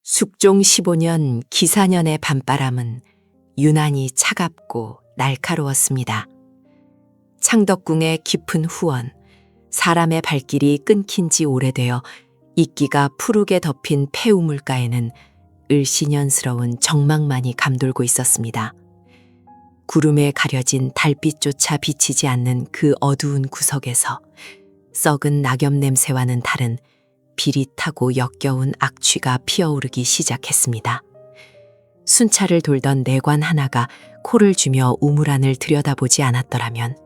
숙종 15년 기사년의 밤바람은 유난히 차갑고 날카로웠습니다. 창덕궁의 깊은 후원, 사람의 발길이 끊긴 지 오래되어 이끼가 푸르게 덮인 폐우물가에는 을씨년스러운 정막만이 감돌고 있었습니다. 구름에 가려진 달빛조차 비치지 않는 그 어두운 구석에서 썩은 낙엽 냄새와는 다른 비릿하고 역겨운 악취가 피어오르기 시작했습니다. 순찰을 돌던 내관 하나가 코를 쥐며 우물 안을 들여다보지 않았더라면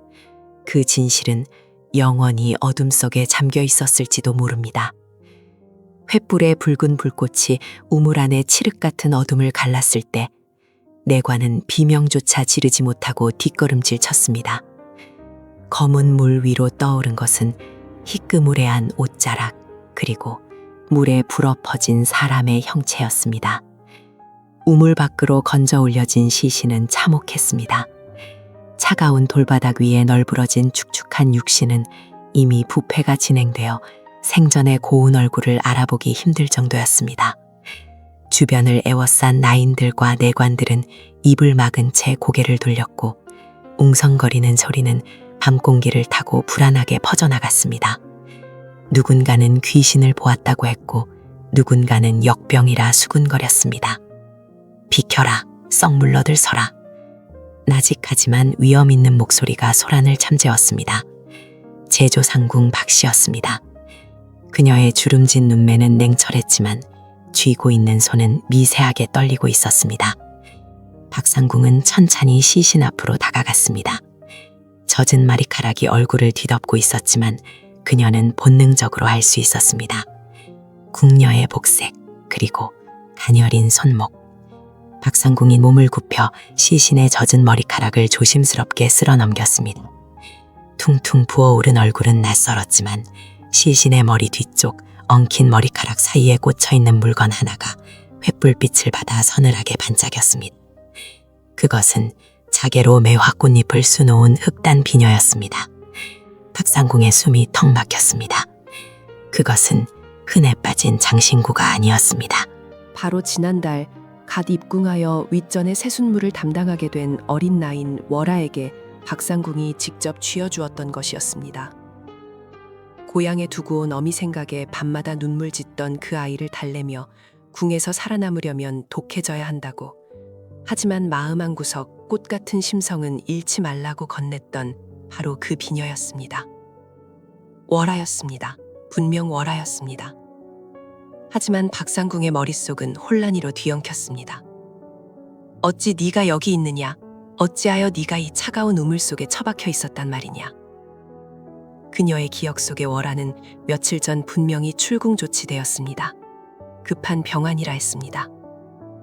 그 진실은 영원히 어둠 속에 잠겨 있었을지도 모릅니다. 횃불의 붉은 불꽃이 우물 안의 칠흑 같은 어둠을 갈랐을 때 내관은 비명조차 지르지 못하고 뒷걸음질 쳤습니다. 검은 물 위로 떠오른 것은 희끄무레한 옷자락 그리고 물에 불어퍼진 사람의 형체였습니다. 우물 밖으로 건져 올려진 시신은 참혹했습니다. 차가운 돌바닥 위에 널브러진 축축한 육신은 이미 부패가 진행되어 생전의 고운 얼굴을 알아보기 힘들 정도였습니다. 주변을 에워싼 나인들과 내관들은 입을 막은 채 고개를 돌렸고 웅성거리는 소리는 밤공기를 타고 불안하게 퍼져나갔습니다. 누군가는 귀신을 보았다고 했고 누군가는 역병이라 수군거렸습니다. 비켜라, 썩 물러들 서라. 나직하지만 위험 있는 목소리가 소란을 잠재웠습니다. 제조상궁 박씨였습니다. 그녀의 주름진 눈매는 냉철했지만 쥐고 있는 손은 미세하게 떨리고 있었습니다. 박상궁은 천천히 시신 앞으로 다가갔습니다. 젖은 머리카락이 얼굴을 뒤덮고 있었지만 그녀는 본능적으로 알 수 있었습니다. 궁녀의 복색, 그리고 가녀린 손목. 박상궁이 몸을 굽혀 시신의 젖은 머리카락을 조심스럽게 쓸어 넘겼습니다. 퉁퉁 부어오른 얼굴은 낯설었지만 시신의 머리 뒤쪽 엉킨 머리카락 사이에 꽂혀있는 물건 하나가 횃불빛을 받아 서늘하게 반짝였습니다. 그것은 자개로 매화꽃잎을 수놓은 흑단 비녀였습니다. 박상궁의 숨이 턱 막혔습니다. 그것은 흔해 빠진 장신구가 아니었습니다. 바로 지난달 갓 입궁하여 윗전의 새순물을 담당하게 된 어린 나인 월아에게 박상궁이 직접 쥐어주었던 것이었습니다. 고향에 두고 온 어미 생각에 밤마다 눈물 짓던 그 아이를 달래며 궁에서 살아남으려면 독해져야 한다고. 하지만 마음 한구석 꽃 같은 심성은 잃지 말라고 건넸던 바로 그 비녀였습니다. 월아였습니다. 분명 월아였습니다. 하지만 박상궁의 머릿속은 혼란이로 뒤엉켰습니다. 어찌 네가 여기 있느냐? 어찌하여 네가 이 차가운 우물 속에 처박혀 있었단 말이냐? 그녀의 기억 속의 월아는 며칠 전 분명히 출궁 조치되었습니다. 급한 병환이라 했습니다.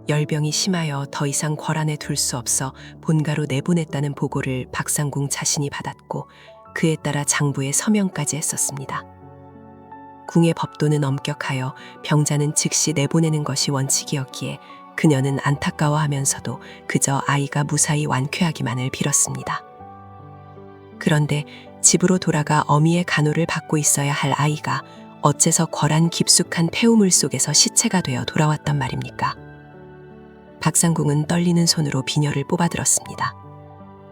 열병이 심하여 더 이상 궐 안에 둘 수 없어 본가로 내보냈다는 보고를 박상궁 자신이 받았고 그에 따라 장부에 서명까지 했었습니다. 궁의 법도는 엄격하여 병자는 즉시 내보내는 것이 원칙이었기에 그녀는 안타까워하면서도 그저 아이가 무사히 완쾌하기만을 빌었습니다. 그런데 집으로 돌아가 어미의 간호를 받고 있어야 할 아이가 어째서 궐안 깊숙한 폐우물 속에서 시체가 되어 돌아왔단 말입니까? 박상궁은 떨리는 손으로 비녀를 뽑아들었습니다.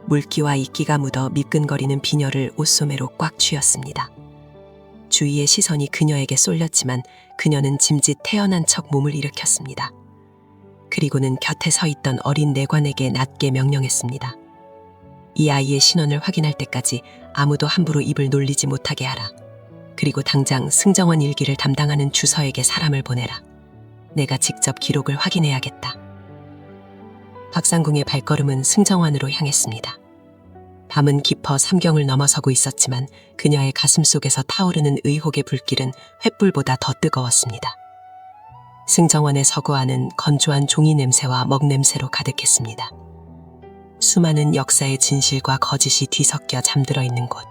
물기와 이끼가 묻어 미끈거리는 비녀를 옷소매로 꽉 쥐었습니다. 주위의 시선이 그녀에게 쏠렸지만 그녀는 짐짓 태연한 척 몸을 일으켰습니다. 그리고는 곁에 서 있던 어린 내관에게 낮게 명령했습니다. 이 아이의 신원을 확인할 때까지 아무도 함부로 입을 놀리지 못하게 하라. 그리고 당장 승정원 일기를 담당하는 주서에게 사람을 보내라. 내가 직접 기록을 확인해야겠다. 박상궁의 발걸음은 승정원으로 향했습니다. 밤은 깊어 삼경을 넘어서고 있었지만 그녀의 가슴 속에서 타오르는 의혹의 불길은 횃불보다 더 뜨거웠습니다. 승정원의 서고 안은 건조한 종이 냄새와 먹 냄새로 가득했습니다. 수많은 역사의 진실과 거짓이 뒤섞여 잠들어 있는 곳.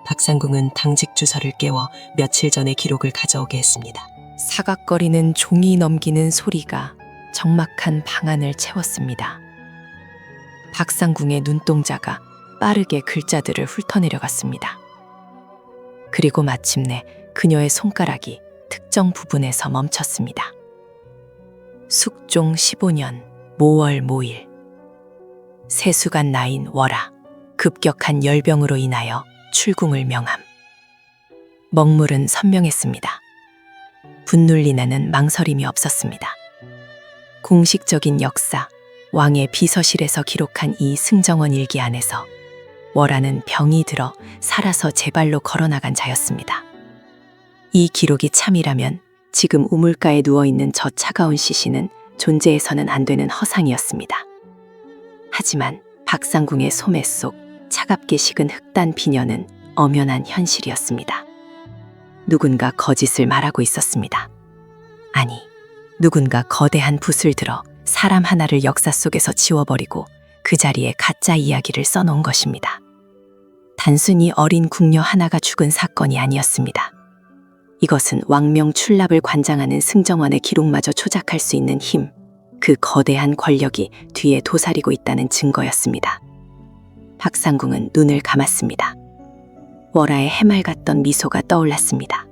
박상궁은 당직 주서를 깨워 며칠 전의 기록을 가져오게 했습니다. 사각거리는 종이 넘기는 소리가 적막한 방안을 채웠습니다. 박상궁의 눈동자가 빠르게 글자들을 훑어내려갔습니다. 그리고 마침내 그녀의 손가락이 특정 부분에서 멈췄습니다. 숙종 15년 모월 모일 세수간 나인 월하 급격한 열병으로 인하여 출궁을 명함. 먹물은 선명했습니다. 분눌리나는 망설임이 없었습니다. 공식적인 역사, 왕의 비서실에서 기록한 이 승정원 일기 안에서 월하는 병이 들어 살아서 제 발로 걸어나간 자였습니다. 이 기록이 참이라면 지금 우물가에 누워있는 저 차가운 시신은 존재해서는 안 되는 허상이었습니다. 하지만 박상궁의 소매 속 차갑게 식은 흑단 비녀는 엄연한 현실이었습니다. 누군가 거짓을 말하고 있었습니다. 아니, 누군가 거대한 붓을 들어 사람 하나를 역사 속에서 지워버리고 그 자리에 가짜 이야기를 써놓은 것입니다. 단순히 어린 궁녀 하나가 죽은 사건이 아니었습니다. 이것은 왕명 출납을 관장하는 승정원의 기록마저 조작할 수 있는 힘, 그 거대한 권력이 뒤에 도사리고 있다는 증거였습니다. 박상궁은 눈을 감았습니다. 월하의 해맑았던 미소가 떠올랐습니다.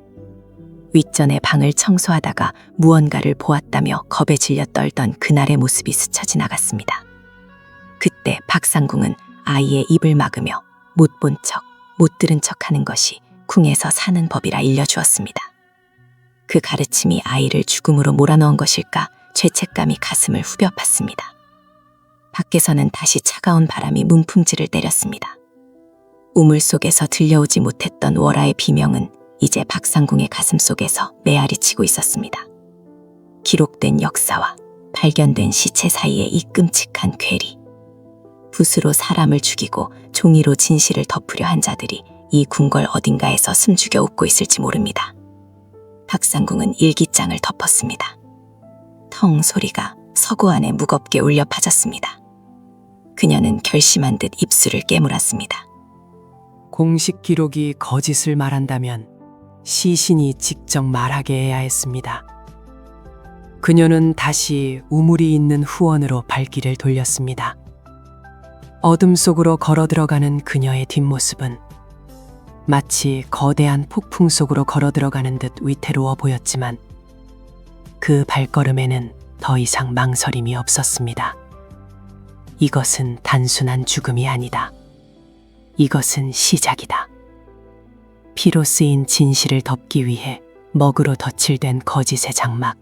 윗전의 방을 청소하다가 무언가를 보았다며 겁에 질려 떨던 그날의 모습이 스쳐 지나갔습니다. 그때 박상궁은 아이의 입을 막으며 못 본 척, 못 들은 척하는 것이 궁에서 사는 법이라 일러주었습니다. 그 가르침이 아이를 죽음으로 몰아넣은 것일까 죄책감이 가슴을 후벼 팠습니다. 밖에서는 다시 차가운 바람이 문풍지를 때렸습니다. 우물 속에서 들려오지 못했던 월하의 비명은 이제 박상궁의 가슴 속에서 메아리치고 있었습니다. 기록된 역사와 발견된 시체 사이의 이 끔찍한 괴리. 붓으로 사람을 죽이고 종이로 진실을 덮으려 한 자들이 이 궁궐 어딘가에서 숨죽여 웃고 있을지 모릅니다. 박상궁은 일기장을 덮었습니다. 텅 소리가 서구 안에 무겁게 울려 퍼졌습니다. 그녀는 결심한 듯 입술을 깨물었습니다. 공식 기록이 거짓을 말한다면 시신이 직접 말하게 해야 했습니다. 그녀는 다시 우물이 있는 후원으로 발길을 돌렸습니다. 어둠 속으로 걸어 들어가는 그녀의 뒷모습은 마치 거대한 폭풍 속으로 걸어 들어가는 듯 위태로워 보였지만 그 발걸음에는 더 이상 망설임이 없었습니다. 이것은 단순한 죽음이 아니다. 이것은 시작이다. 피로 쓰인 진실을 덮기 위해 먹으로 덧칠된 거짓의 장막.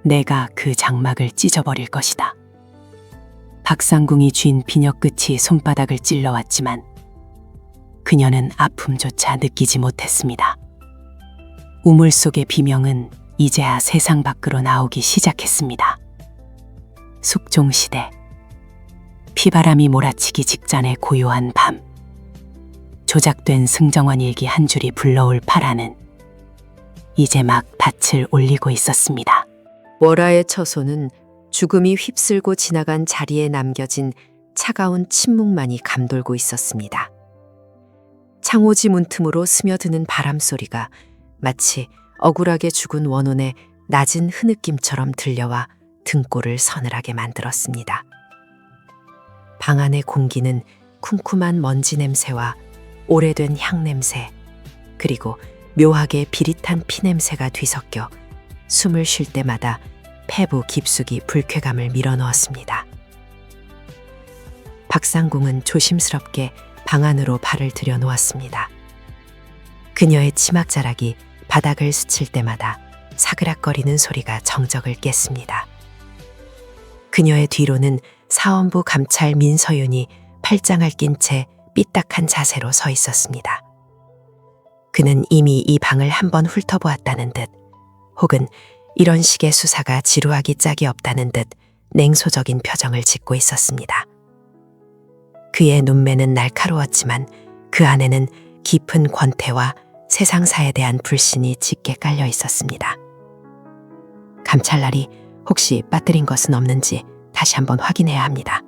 내가 그 장막을 찢어버릴 것이다. 박상궁이 쥔 비녀 끝이 손바닥을 찔러왔지만 그녀는 아픔조차 느끼지 못했습니다. 우물 속의 비명은 이제야 세상 밖으로 나오기 시작했습니다. 숙종시대. 피바람이 몰아치기 직전의 고요한 밤. 조작된 승정원 일기 한 줄이 불러올 파라는 이제 막 닻을 올리고 있었습니다. 월하의 처소는 죽음이 휩쓸고 지나간 자리에 남겨진 차가운 침묵만이 감돌고 있었습니다. 창호지 문틈으로 스며드는 바람 소리가 마치 억울하게 죽은 원혼의 낮은 흐느낌처럼 들려와 등골을 서늘하게 만들었습니다. 방 안의 공기는 쿰쿰한 먼지 냄새와 오래된 향 냄새, 그리고 묘하게 비릿한 피 냄새가 뒤섞여 숨을 쉴 때마다 폐부 깊숙이 불쾌감을 밀어넣었습니다. 박상궁은 조심스럽게 방 안으로 발을 들여놓았습니다. 그녀의 치맛자락이 바닥을 스칠 때마다 사그락거리는 소리가 정적을 깼습니다. 그녀의 뒤로는 사원부 감찰 민서윤이 팔짱을 낀 채 삐딱한 자세로 서 있었습니다. 그는 이미 이 방을 한번 훑어보았다는 듯, 혹은 이런 식의 수사가 지루하기 짝이 없다는 듯 냉소적인 표정을 짓고 있었습니다. 그의 눈매는 날카로웠지만 그 안에는 깊은 권태와 세상사에 대한 불신이 짙게 깔려 있었습니다. 감찰날이 혹시 빠뜨린 것은 없는지 다시 한번 확인해야 합니다.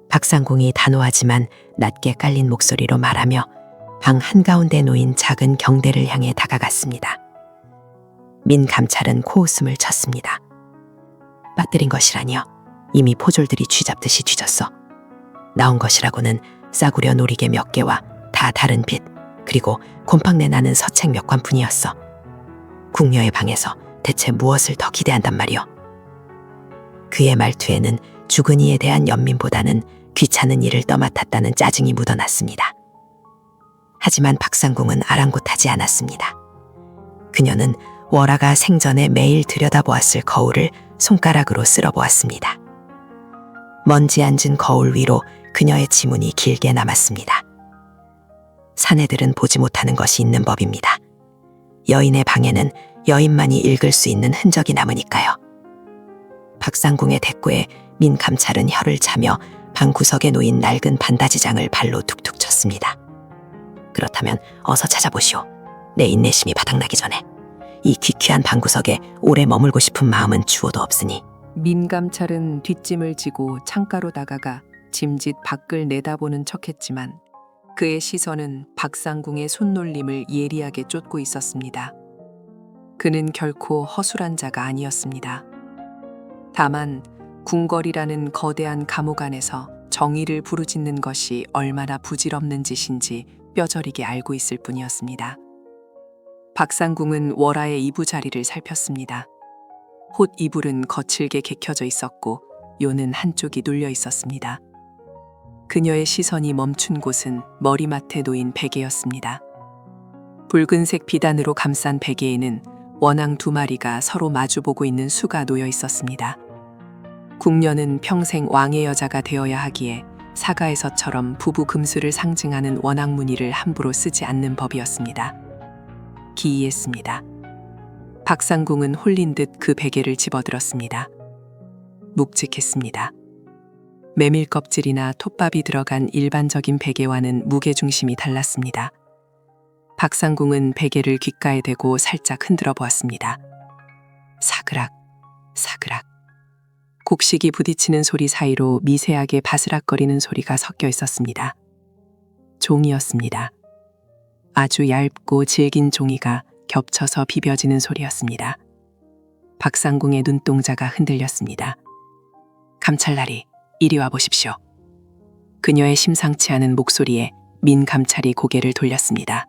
박상궁이 단호하지만 낮게 깔린 목소리로 말하며 방 한가운데 놓인 작은 경대를 향해 다가갔습니다. 민 감찰은 코웃음을 쳤습니다. 빠뜨린 것이라니요. 이미 포졸들이 쥐잡듯이 쥐졌어. 나온 것이라고는 싸구려 놀이개 몇 개와 다 다른 빛, 그리고 곰팡내 나는 서책 몇 관뿐이었어. 궁녀의 방에서 대체 무엇을 더 기대한단 말이오? 그의 말투에는 죽은 이에 대한 연민보다는 귀찮은 일을 떠맡았다는 짜증이 묻어났습니다. 하지만 박상궁은 아랑곳하지 않았습니다. 그녀는 월아가 생전에 매일 들여다보았을 거울을 손가락으로 쓸어보았습니다. 먼지 앉은 거울 위로 그녀의 지문이 길게 남았습니다. 사내들은 보지 못하는 것이 있는 법입니다. 여인의 방에는 여인만이 읽을 수 있는 흔적이 남으니까요. 박상궁의 대꾸에 민 감찰은 혀를 차며 방구석에 놓인 낡은 반다지장을 발로 툭툭 쳤습니다. 그렇다면 어서 찾아보시오. 내 인내심이 바닥나기 전에. 이 귀퀴한 방구석에 오래 머물고 싶은 마음은 주어도 없으니. 민감찰은 뒷짐을 지고 창가로 다가가 짐짓 밖을 내다보는 척했지만 그의 시선은 박상궁의 손놀림을 예리하게 쫓고 있었습니다. 그는 결코 허술한 자가 아니었습니다. 다만 궁궐이라는 거대한 감옥 안에서 정의를 부르짖는 것이 얼마나 부질없는 짓인지 뼈저리게 알고 있을 뿐이었습니다. 박상궁은 월아의 이부자리를 살폈습니다. 홑 이불은 거칠게 개켜져 있었고 요는 한쪽이 눌려 있었습니다. 그녀의 시선이 멈춘 곳은 머리맡에 놓인 베개였습니다. 붉은색 비단으로 감싼 베개에는 원앙 2마리가 서로 마주보고 있는 수가 놓여 있었습니다. 궁녀는 평생 왕의 여자가 되어야 하기에 사가에서처럼 부부 금수를 상징하는 원앙 무늬를 함부로 쓰지 않는 법이었습니다. 기이했습니다. 박상궁은 홀린 듯 그 베개를 집어들었습니다. 묵직했습니다. 메밀 껍질이나 톱밥이 들어간 일반적인 베개와는 무게중심이 달랐습니다. 박상궁은 베개를 귓가에 대고 살짝 흔들어 보았습니다. 사그락, 사그락. 곡식이 부딪히는 소리 사이로 미세하게 바스락거리는 소리가 섞여 있었습니다. 종이였습니다. 아주 얇고 질긴 종이가 겹쳐서 비벼지는 소리였습니다. 박상궁의 눈동자가 흔들렸습니다. 감찰나리, 이리 와 보십시오. 그녀의 심상치 않은 목소리에 민 감찰이 고개를 돌렸습니다.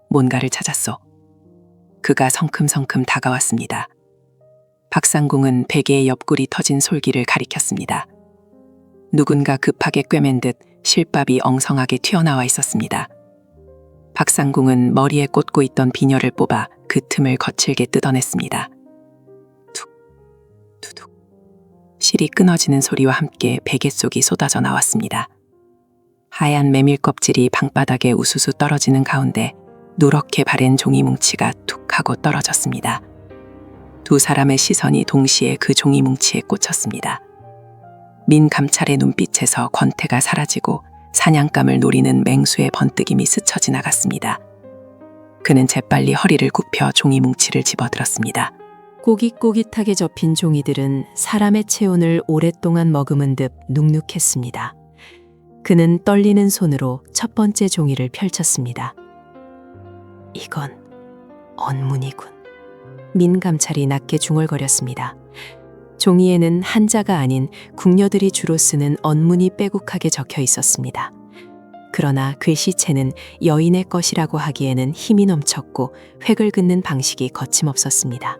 뭔가를 찾았소. 그가 성큼성큼 다가왔습니다. 박상궁은 베개의 옆구리 터진 솔기를 가리켰습니다. 누군가 급하게 꿰맨 듯 실밥이 엉성하게 튀어나와 있었습니다. 박상궁은 머리에 꽂고 있던 비녀를 뽑아 그 틈을 거칠게 뜯어냈습니다. 툭, 투둑. 실이 끊어지는 소리와 함께 베개 속이 쏟아져 나왔습니다. 하얀 메밀 껍질이 방바닥에 우수수 떨어지는 가운데 누렇게 바랜 종이 뭉치가 툭 하고 떨어졌습니다. 두 사람의 시선이 동시에 그 종이 뭉치에 꽂혔습니다. 민 감찰의 눈빛에서 권태가 사라지고 사냥감을 노리는 맹수의 번뜩임이 스쳐 지나갔습니다. 그는 재빨리 허리를 굽혀 종이 뭉치를 집어들었습니다. 꼬깃꼬깃하게 접힌 종이들은 사람의 체온을 오랫동안 머금은 듯 눅눅했습니다. 그는 떨리는 손으로 첫 번째 종이를 펼쳤습니다. 이건 언문이군. 민 감찰이 낮게 중얼거렸습니다. 종이에는 한자가 아닌 궁녀들이 주로 쓰는 언문이 빼곡하게 적혀 있었습니다. 그러나 글씨체는 여인의 것이라고 하기에는 힘이 넘쳤고 획을 긋는 방식이 거침없었습니다.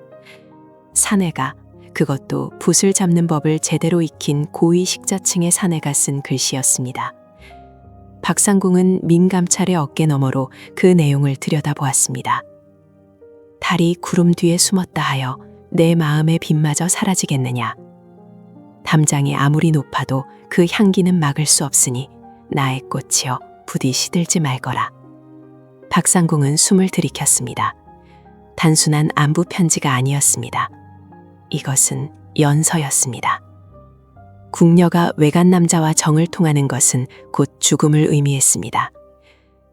사내가, 그것도 붓을 잡는 법을 제대로 익힌 고위 식자층의 사내가 쓴 글씨였습니다. 박상궁은 민 감찰의 어깨 너머로 그 내용을 들여다보았습니다. 달이 구름 뒤에 숨었다 하여 내 마음의 빛마저 사라지겠느냐. 담장이 아무리 높아도 그 향기는 막을 수 없으니 나의 꽃이여 부디 시들지 말거라. 박상궁은 숨을 들이켰습니다. 단순한 안부 편지가 아니었습니다. 이것은 연서였습니다. 궁녀가 외간 남자와 정을 통하는 것은 곧 죽음을 의미했습니다.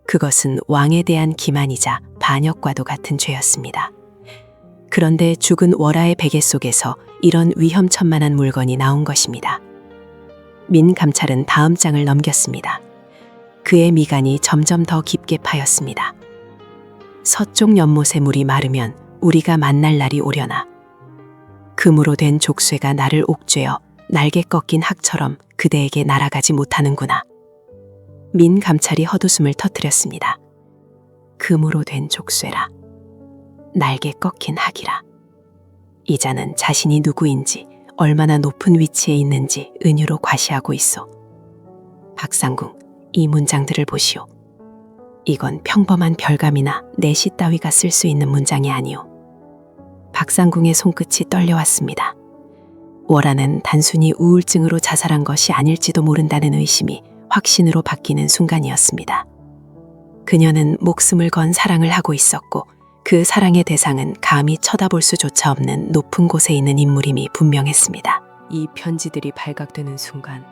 그것은 왕에 대한 기만이자 반역과도 같은 죄였습니다. 그런데 죽은 월아의 베개 속에서 이런 위험천만한 물건이 나온 것입니다. 민 감찰은 다음 장을 넘겼습니다. 그의 미간이 점점 더 깊게 파였습니다. 서쪽 연못의 물이 마르면 우리가 만날 날이 오려나. 금으로 된 족쇄가 나를 옥죄어 날개 꺾인 학처럼 그대에게 날아가지 못하는구나. 민 감찰이 헛웃음을 터뜨렸습니다. 금으로 된 족쇄라. 날개 꺾인 학이라. 이자는 자신이 누구인지 얼마나 높은 위치에 있는지 은유로 과시하고 있어. 박상궁, 이 문장들을 보시오. 이건 평범한 별감이나 내시 따위가 쓸 수 있는 문장이 아니오. 박상궁의 손끝이 떨려왔습니다. 월아는 단순히 우울증으로 자살한 것이 아닐지도 모른다는 의심이 확신으로 바뀌는 순간이었습니다. 그녀는 목숨을 건 사랑을 하고 있었고 그 사랑의 대상은 감히 쳐다볼 수조차 없는 높은 곳에 있는 인물임이 분명했습니다. 이 편지들이 발각되는 순간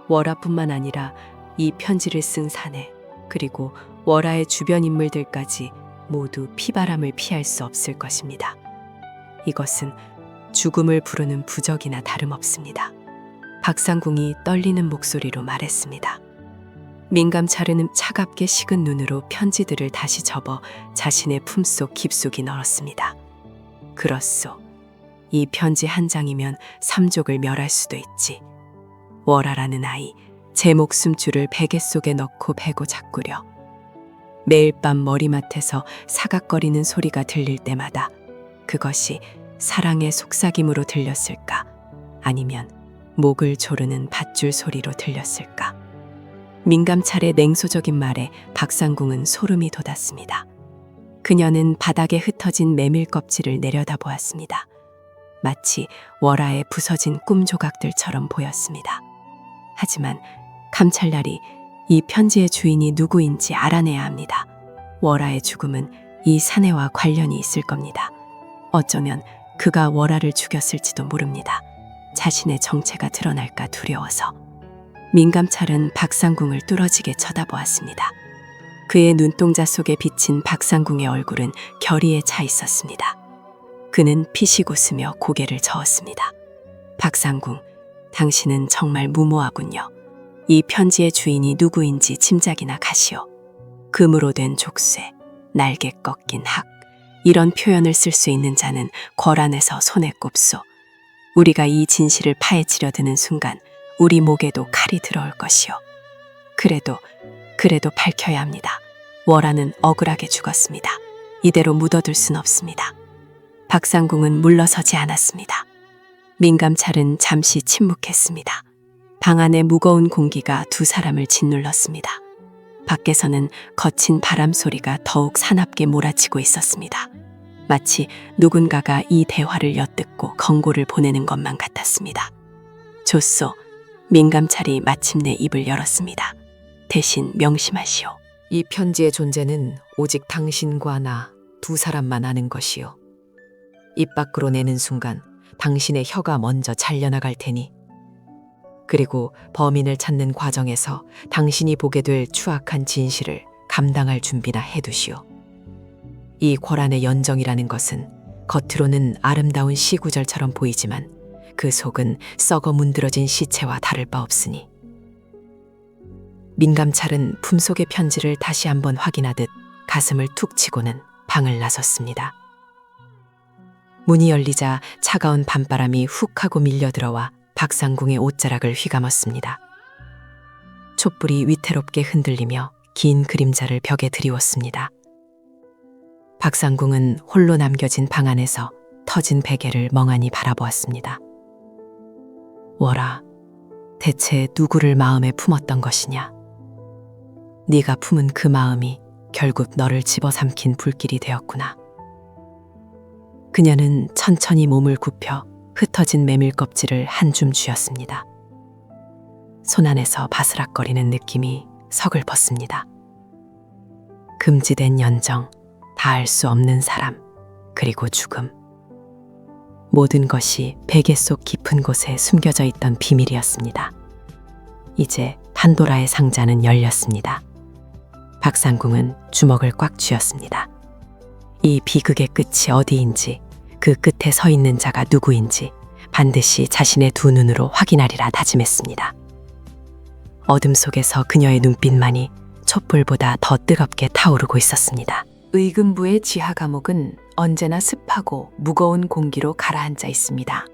월아뿐만 아니라 이 편지를 쓴 사내 그리고 월아의 주변 인물들까지 모두 피바람을 피할 수 없을 것입니다. 이것은 죽음을 부르는 부적이나 다름없습니다. 박상궁이 떨리는 목소리로 말했습니다. 민감차르는 차갑게 식은 눈으로 편지들을 다시 접어 자신의 품속 깊숙이 넣었습니다. 그렇소. 이 편지 한 장이면 삼족을 멸할 수도 있지. 월아라는 아이, 제 목숨줄을 베개 속에 넣고 베고 자꾸려. 매일 밤 머리맡에서 사각거리는 소리가 들릴 때마다 그것이 사랑의 속삭임으로 들렸을까? 아니면 목을 조르는 밧줄 소리로 들렸을까? 민감찰의 냉소적인 말에 박상궁은 소름이 돋았습니다. 그녀는 바닥에 흩어진 메밀 껍질을 내려다보았습니다. 마치 월아의 부서진 꿈 조각들처럼 보였습니다. 하지만 감찰날이 이 편지의 주인이 누구인지 알아내야 합니다. 월아의 죽음은 이 사내와 관련이 있을 겁니다. 어쩌면 그가 월아를 죽였을지도 모릅니다. 자신의 정체가 드러날까 두려워서. 민감찰은 박상궁을 뚫어지게 쳐다보았습니다. 그의 눈동자 속에 비친 박상궁의 얼굴은 결의에 차 있었습니다. 그는 피식 웃으며 고개를 저었습니다. 박상궁, 당신은 정말 무모하군요. 이 편지의 주인이 누구인지 짐작이나 가시오. 금으로 된 족쇄, 날개 꺾인 학, 이런 표현을 쓸 수 있는 자는 궐안에서 손에 꼽소. 우리가 이 진실을 파헤치려 드는 순간 우리 목에도 칼이 들어올 것이오. 그래도 밝혀야 합니다. 월아는 억울하게 죽었습니다. 이대로 묻어둘 순 없습니다. 박상궁은 물러서지 않았습니다. 민감찰은 잠시 침묵했습니다. 방 안의 무거운 공기가 두 사람을 짓눌렀습니다. 밖에서는 거친 바람 소리가 더욱 사납게 몰아치고 있었습니다. 마치 누군가가 이 대화를 엿듣고 경고를 보내는 것만 같았습니다. 좋소. 민감찰이 마침내 입을 열었습니다. 대신 명심하시오. 이 편지의 존재는 오직 당신과 나 두 사람만 아는 것이오. 입 밖으로 내는 순간 당신의 혀가 먼저 잘려나갈 테니. 그리고 범인을 찾는 과정에서 당신이 보게 될 추악한 진실을 감당할 준비나 해두시오. 이 궐안의 연정이라는 것은 겉으로는 아름다운 시구절처럼 보이지만 그 속은 썩어 문드러진 시체와 다를 바 없으니. 민감찰은 품속의 편지를 다시 한번 확인하듯 가슴을 툭 치고는 방을 나섰습니다. 문이 열리자 차가운 밤바람이 훅 하고 밀려들어와 박상궁의 옷자락을 휘감았습니다. 촛불이 위태롭게 흔들리며 긴 그림자를 벽에 드리웠습니다. 박상궁은 홀로 남겨진 방 안에서 터진 베개를 멍하니 바라보았습니다. 월아, 대체 누구를 마음에 품었던 것이냐? 네가 품은 그 마음이 결국 너를 집어삼킨 불길이 되었구나. 그녀는 천천히 몸을 굽혀 흩어진 메밀 껍질을 한 줌 쥐었습니다. 손 안에서 바스락거리는 느낌이 서글펐습니다. 금지된 연정, 닿을 수 없는 사람, 그리고 죽음. 모든 것이 베개 속 깊은 곳에 숨겨져 있던 비밀이었습니다. 이제 판도라의 상자는 열렸습니다. 박상궁은 주먹을 꽉 쥐었습니다. 이 비극의 끝이 어디인지, 그 끝에 서 있는 자가 누구인지 반드시 자신의 두 눈으로 확인하리라 다짐했습니다. 어둠 속에서 그녀의 눈빛만이 촛불보다 더 뜨겁게 타오르고 있었습니다. 의금부의 지하 감옥은 언제나 습하고 무거운 공기로 가라앉아 있습니다.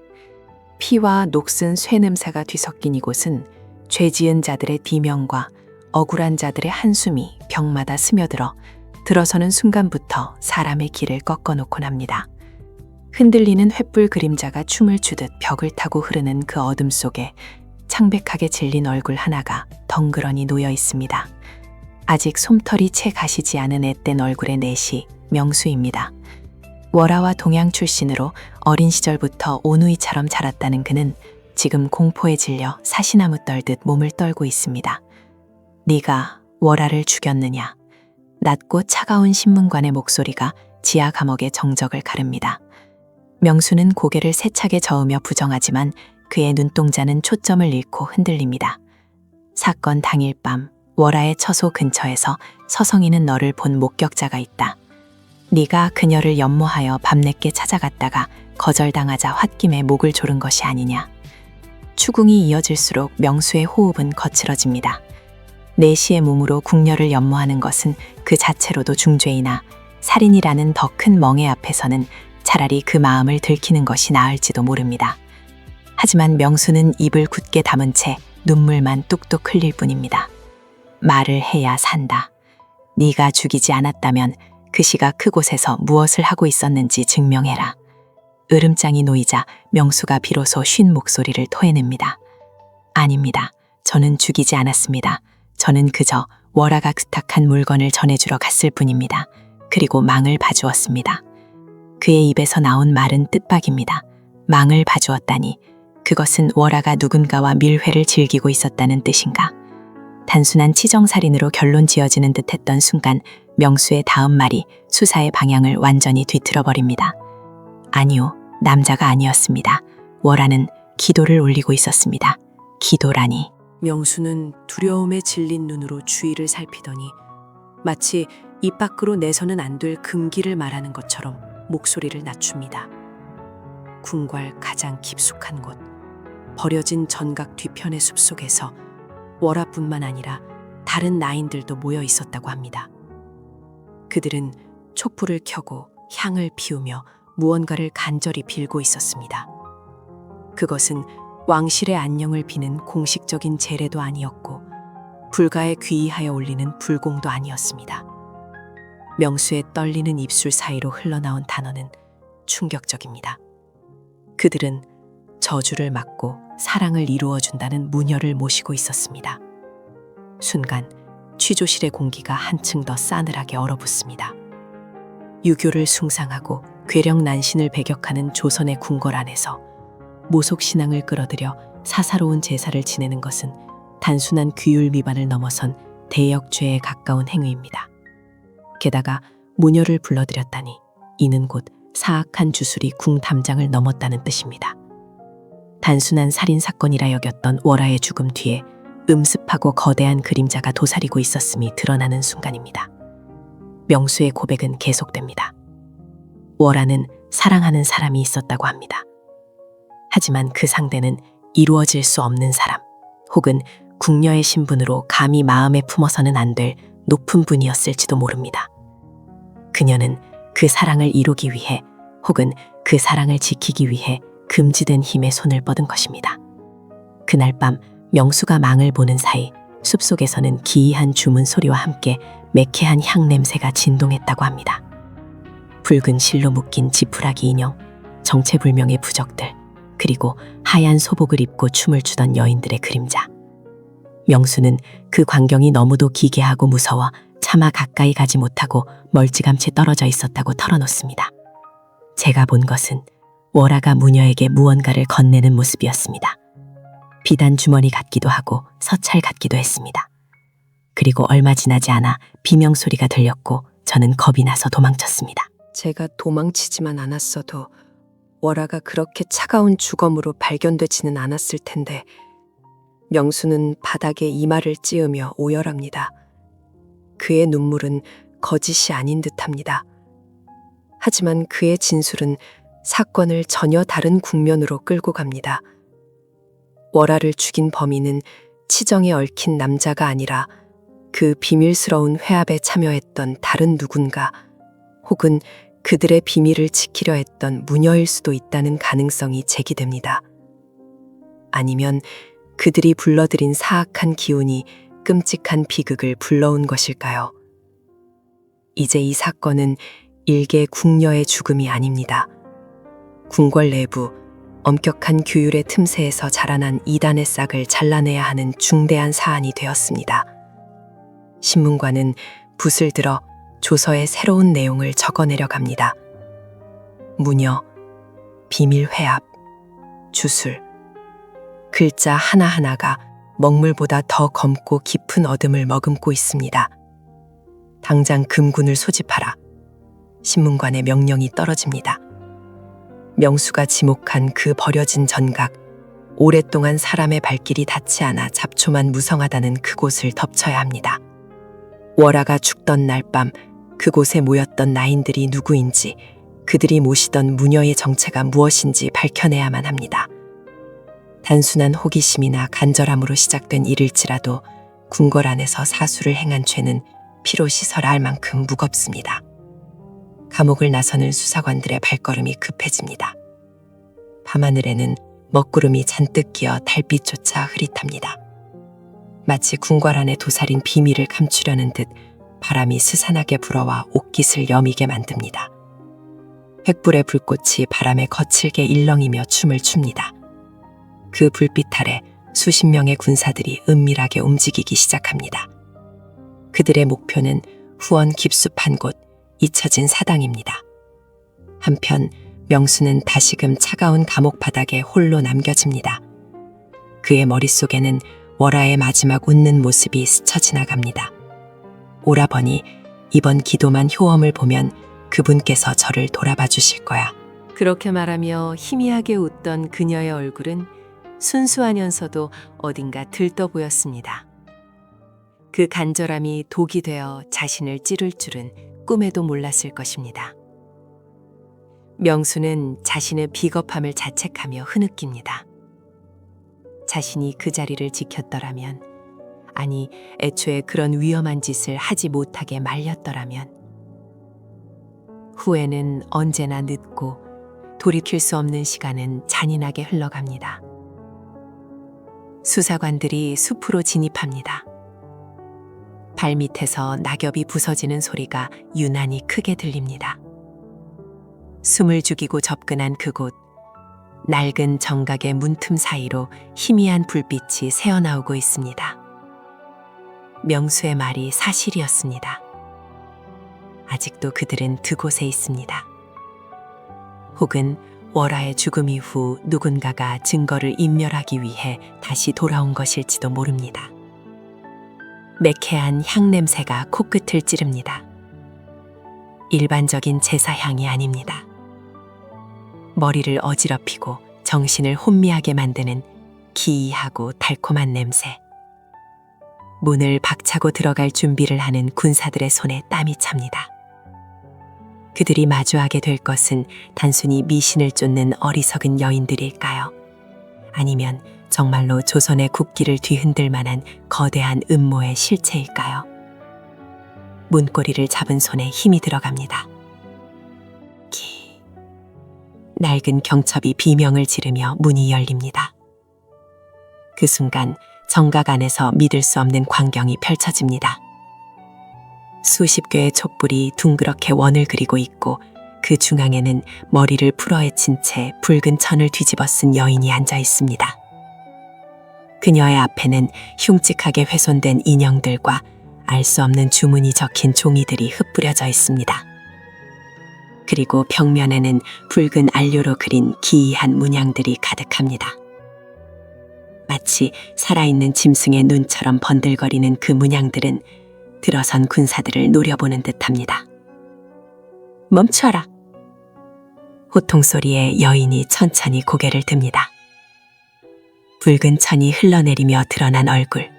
피와 녹슨 쇠 냄새가 뒤섞인 이곳은 죄 지은 자들의 비명과 억울한 자들의 한숨이 벽마다 스며들어 들어서는 순간부터 사람의 길을 꺾어놓곤 합니다. 흔들리는 횃불 그림자가 춤을 추듯 벽을 타고 흐르는 그 어둠 속에 창백하게 질린 얼굴 하나가 덩그러니 놓여 있습니다. 아직 솜털이 채 가시지 않은 앳된 얼굴의 내시 명수입니다. 월화와 동양 출신으로 어린 시절부터 오누이처럼 자랐다는 그는 지금 공포에 질려 사시나무 떨듯 몸을 떨고 있습니다. 네가 월화를 죽였느냐? 낮고 차가운 신문관의 목소리가 지하 감옥의 정적을 가릅니다. 명수는 고개를 세차게 저으며 부정하지만 그의 눈동자는 초점을 잃고 흔들립니다. 사건 당일 밤 월화의 처소 근처에서 서성이는 너를 본 목격자가 있다. 네가 그녀를 연모하여 밤늦게 찾아갔다가 거절당하자 홧김에 목을 조른 것이 아니냐. 추궁이 이어질수록 명수의 호흡은 거칠어집니다. 내시의 몸으로 궁녀를 연모하는 것은 그 자체로도 중죄이나 살인이라는 더 큰 멍해 앞에서는 차라리 그 마음을 들키는 것이 나을지도 모릅니다. 하지만 명수는 입을 굳게 다문 채 눈물만 뚝뚝 흘릴 뿐입니다. 말을 해야 산다. 네가 죽이지 않았다면 그 시각 그곳에서 무엇을 하고 있었는지 증명해라. 으름장이 놓이자 명수가 비로소 쉰 목소리를 토해냅니다. 아닙니다. 저는 죽이지 않았습니다. 저는 그저 월화가 부탁한 물건을 전해주러 갔을 뿐입니다. 그리고 망을 봐주었습니다. 그의 입에서 나온 말은 뜻밖입니다. 망을 봐주었다니 그것은 월화가 누군가와 밀회를 즐기고 있었다는 뜻인가? 단순한 치정살인으로 결론 지어지는 듯했던 순간 명수의 다음 말이 수사의 방향을 완전히 뒤틀어버립니다. 아니요, 남자가 아니었습니다. 월화는 기도를 올리고 있었습니다. 기도라니. 명수는 두려움에 질린 눈으로 주위를 살피더니 마치 입 밖으로 내서는 안 될 금기를 말하는 것처럼 목소리를 낮춥니다. 궁궐 가장 깊숙한 곳, 버려진 전각 뒤편의 숲속에서 월화뿐만 아니라 다른 나인들도 모여 있었다고 합니다. 그들은 촛불을 켜고 향을 피우며 무언가를 간절히 빌고 있었습니다. 그것은 왕실의 안녕을 비는 공식적인 제례도 아니었고 불가에 귀의하여 올리는 불공도 아니었습니다. 명수의 떨리는 입술 사이로 흘러나온 단어는 충격적입니다. 그들은 저주를 막고 사랑을 이루어준다는 무녀를 모시고 있었습니다. 순간 취조실의 공기가 한층 더 싸늘하게 얼어붙습니다. 유교를 숭상하고 괴력난신을 배격하는 조선의 궁궐 안에서 모속신앙을 끌어들여 사사로운 제사를 지내는 것은 단순한 규율 위반을 넘어선 대역죄에 가까운 행위입니다. 게다가 무녀를 불러들였다니 이는 곧 사악한 주술이 궁 담장을 넘었다는 뜻입니다. 단순한 살인사건이라 여겼던 월화의 죽음 뒤에 음습하고 거대한 그림자가 도사리고 있었음이 드러나는 순간입니다. 명수의 고백은 계속됩니다. 월화는 사랑하는 사람이 있었다고 합니다. 하지만 그 상대는 이루어질 수 없는 사람, 혹은 궁녀의 신분으로 감히 마음에 품어서는 안 될 높은 분이었을지도 모릅니다. 그녀는 그 사랑을 이루기 위해 혹은 그 사랑을 지키기 위해 금지된 힘에 손을 뻗은 것입니다. 그날 밤 명수가 망을 보는 사이 숲속에서는 기이한 주문 소리와 함께 매캐한 향 냄새가 진동했다고 합니다. 붉은 실로 묶인 지푸라기 인형, 정체불명의 부적들, 그리고 하얀 소복을 입고 춤을 추던 여인들의 그림자. 명수는 그 광경이 너무도 기괴하고 무서워 차마 가까이 가지 못하고 멀찌감치 떨어져 있었다고 털어놓습니다. 제가 본 것은 월화가 무녀에게 무언가를 건네는 모습이었습니다. 비단 주머니 같기도 하고 서찰 같기도 했습니다. 그리고 얼마 지나지 않아 비명소리가 들렸고 저는 겁이 나서 도망쳤습니다. 제가 도망치지만 않았어도 월화가 그렇게 차가운 주검으로 발견되지는 않았을 텐데 명수는 바닥에 이마를 찌으며 오열합니다. 그의 눈물은 거짓이 아닌 듯합니다. 하지만 그의 진술은 사건을 전혀 다른 국면으로 끌고 갑니다. 월화를 죽인 범인은 치정에 얽힌 남자가 아니라 그 비밀스러운 회합에 참여했던 다른 누군가, 혹은 그들의 비밀을 지키려 했던 무녀일 수도 있다는 가능성이 제기됩니다. 아니면 그들이 불러들인 사악한 기운이 끔찍한 비극을 불러온 것일까요? 이제 이 사건은 일개 궁녀의 죽음이 아닙니다. 궁궐 내부 엄격한 규율의 틈새에서 자라난 이단의 싹을 잘라내야 하는 중대한 사안이 되었습니다. 신문관은 붓을 들어 조서의 새로운 내용을 적어내려 갑니다. 무녀, 비밀 회합, 주술. 글자 하나하나가 먹물보다 더 검고 깊은 어둠을 머금고 있습니다. 당장 금군을 소집하라. 신문관의 명령이 떨어집니다. 명수가 지목한 그 버려진 전각, 오랫동안 사람의 발길이 닿지 않아 잡초만 무성하다는 그곳을 덮쳐야 합니다. 월하가 죽던 날 밤 그곳에 모였던 나인들이 누구인지, 그들이 모시던 무녀의 정체가 무엇인지 밝혀내야만 합니다. 단순한 호기심이나 간절함으로 시작된 일일지라도 궁궐 안에서 사수를 행한 죄는 피로 씻어라 할 만큼 무겁습니다. 감옥을 나서는 수사관들의 발걸음이 급해집니다. 밤하늘에는 먹구름이 잔뜩 끼어 달빛조차 흐릿합니다. 마치 궁궐 안의 도살인 비밀을 감추려는 듯 바람이 스산하게 불어와 옷깃을 여미게 만듭니다. 횃불의 불꽃이 바람에 거칠게 일렁이며 춤을 춥니다. 그 불빛 아래 수십 명의 군사들이 은밀하게 움직이기 시작합니다. 그들의 목표는 후원 깊숙한 곳, 잊혀진 사당입니다. 한편 명수는 다시금 차가운 감옥 바닥에 홀로 남겨집니다. 그의 머릿속에는 월하의 마지막 웃는 모습이 스쳐 지나갑니다. 오라버니, 이번 기도만 효험을 보면 그분께서 저를 돌아봐 주실 거야. 그렇게 말하며 희미하게 웃던 그녀의 얼굴은 순수하면서도 어딘가 들떠 보였습니다. 그 간절함이 독이 되어 자신을 찌를 줄은 꿈에도 몰랐을 것입니다. 명수는 자신의 비겁함을 자책하며 흐느낍니다. 자신이 그 자리를 지켰더라면, 아니 애초에 그런 위험한 짓을 하지 못하게 말렸더라면, 후회는 언제나 늦고 돌이킬 수 없는 시간은 잔인하게 흘러갑니다. 수사관들이 숲으로 진입합니다. 발밑에서 낙엽이 부서지는 소리가 유난히 크게 들립니다. 숨을 죽이고 접근한 그곳, 낡은 정각의 문틈 사이로 희미한 불빛이 새어나오고 있습니다. 명수의 말이 사실이었습니다. 아직도 그들은 그곳에 있습니다. 혹은 월하의 죽음 이후 누군가가 증거를 인멸하기 위해 다시 돌아온 것일지도 모릅니다. 매캐한 향 냄새가 코끝을 찌릅니다. 일반적인 제사 향이 아닙니다. 머리를 어지럽히고 정신을 혼미하게 만드는 기이하고 달콤한 냄새. 문을 박차고 들어갈 준비를 하는 군사들의 손에 땀이 찹니다. 그들이 마주하게 될 것은 단순히 미신을 쫓는 어리석은 여인들일까요? 아니면 정말로 조선의 국기를 뒤흔들 만한 거대한 음모의 실체일까요? 문고리를 잡은 손에 힘이 들어갑니다. 낡은 경첩이 비명을 지르며 문이 열립니다. 그 순간 정각 안에서 믿을 수 없는 광경이 펼쳐집니다. 수십 개의 촛불이 둥그렇게 원을 그리고 있고, 그 중앙에는 머리를 풀어헤친 채 붉은 천을 뒤집어 쓴 여인이 앉아 있습니다. 그녀의 앞에는 흉측하게 훼손된 인형들과 알 수 없는 주문이 적힌 종이들이 흩뿌려져 있습니다. 그리고 벽면에는 붉은 안료로 그린 기이한 문양들이 가득합니다. 마치 살아있는 짐승의 눈처럼 번들거리는 그 문양들은 들어선 군사들을 노려보는 듯합니다. 멈춰라! 호통 소리에 여인이 천천히 고개를 듭니다. 붉은 천이 흘러내리며 드러난 얼굴.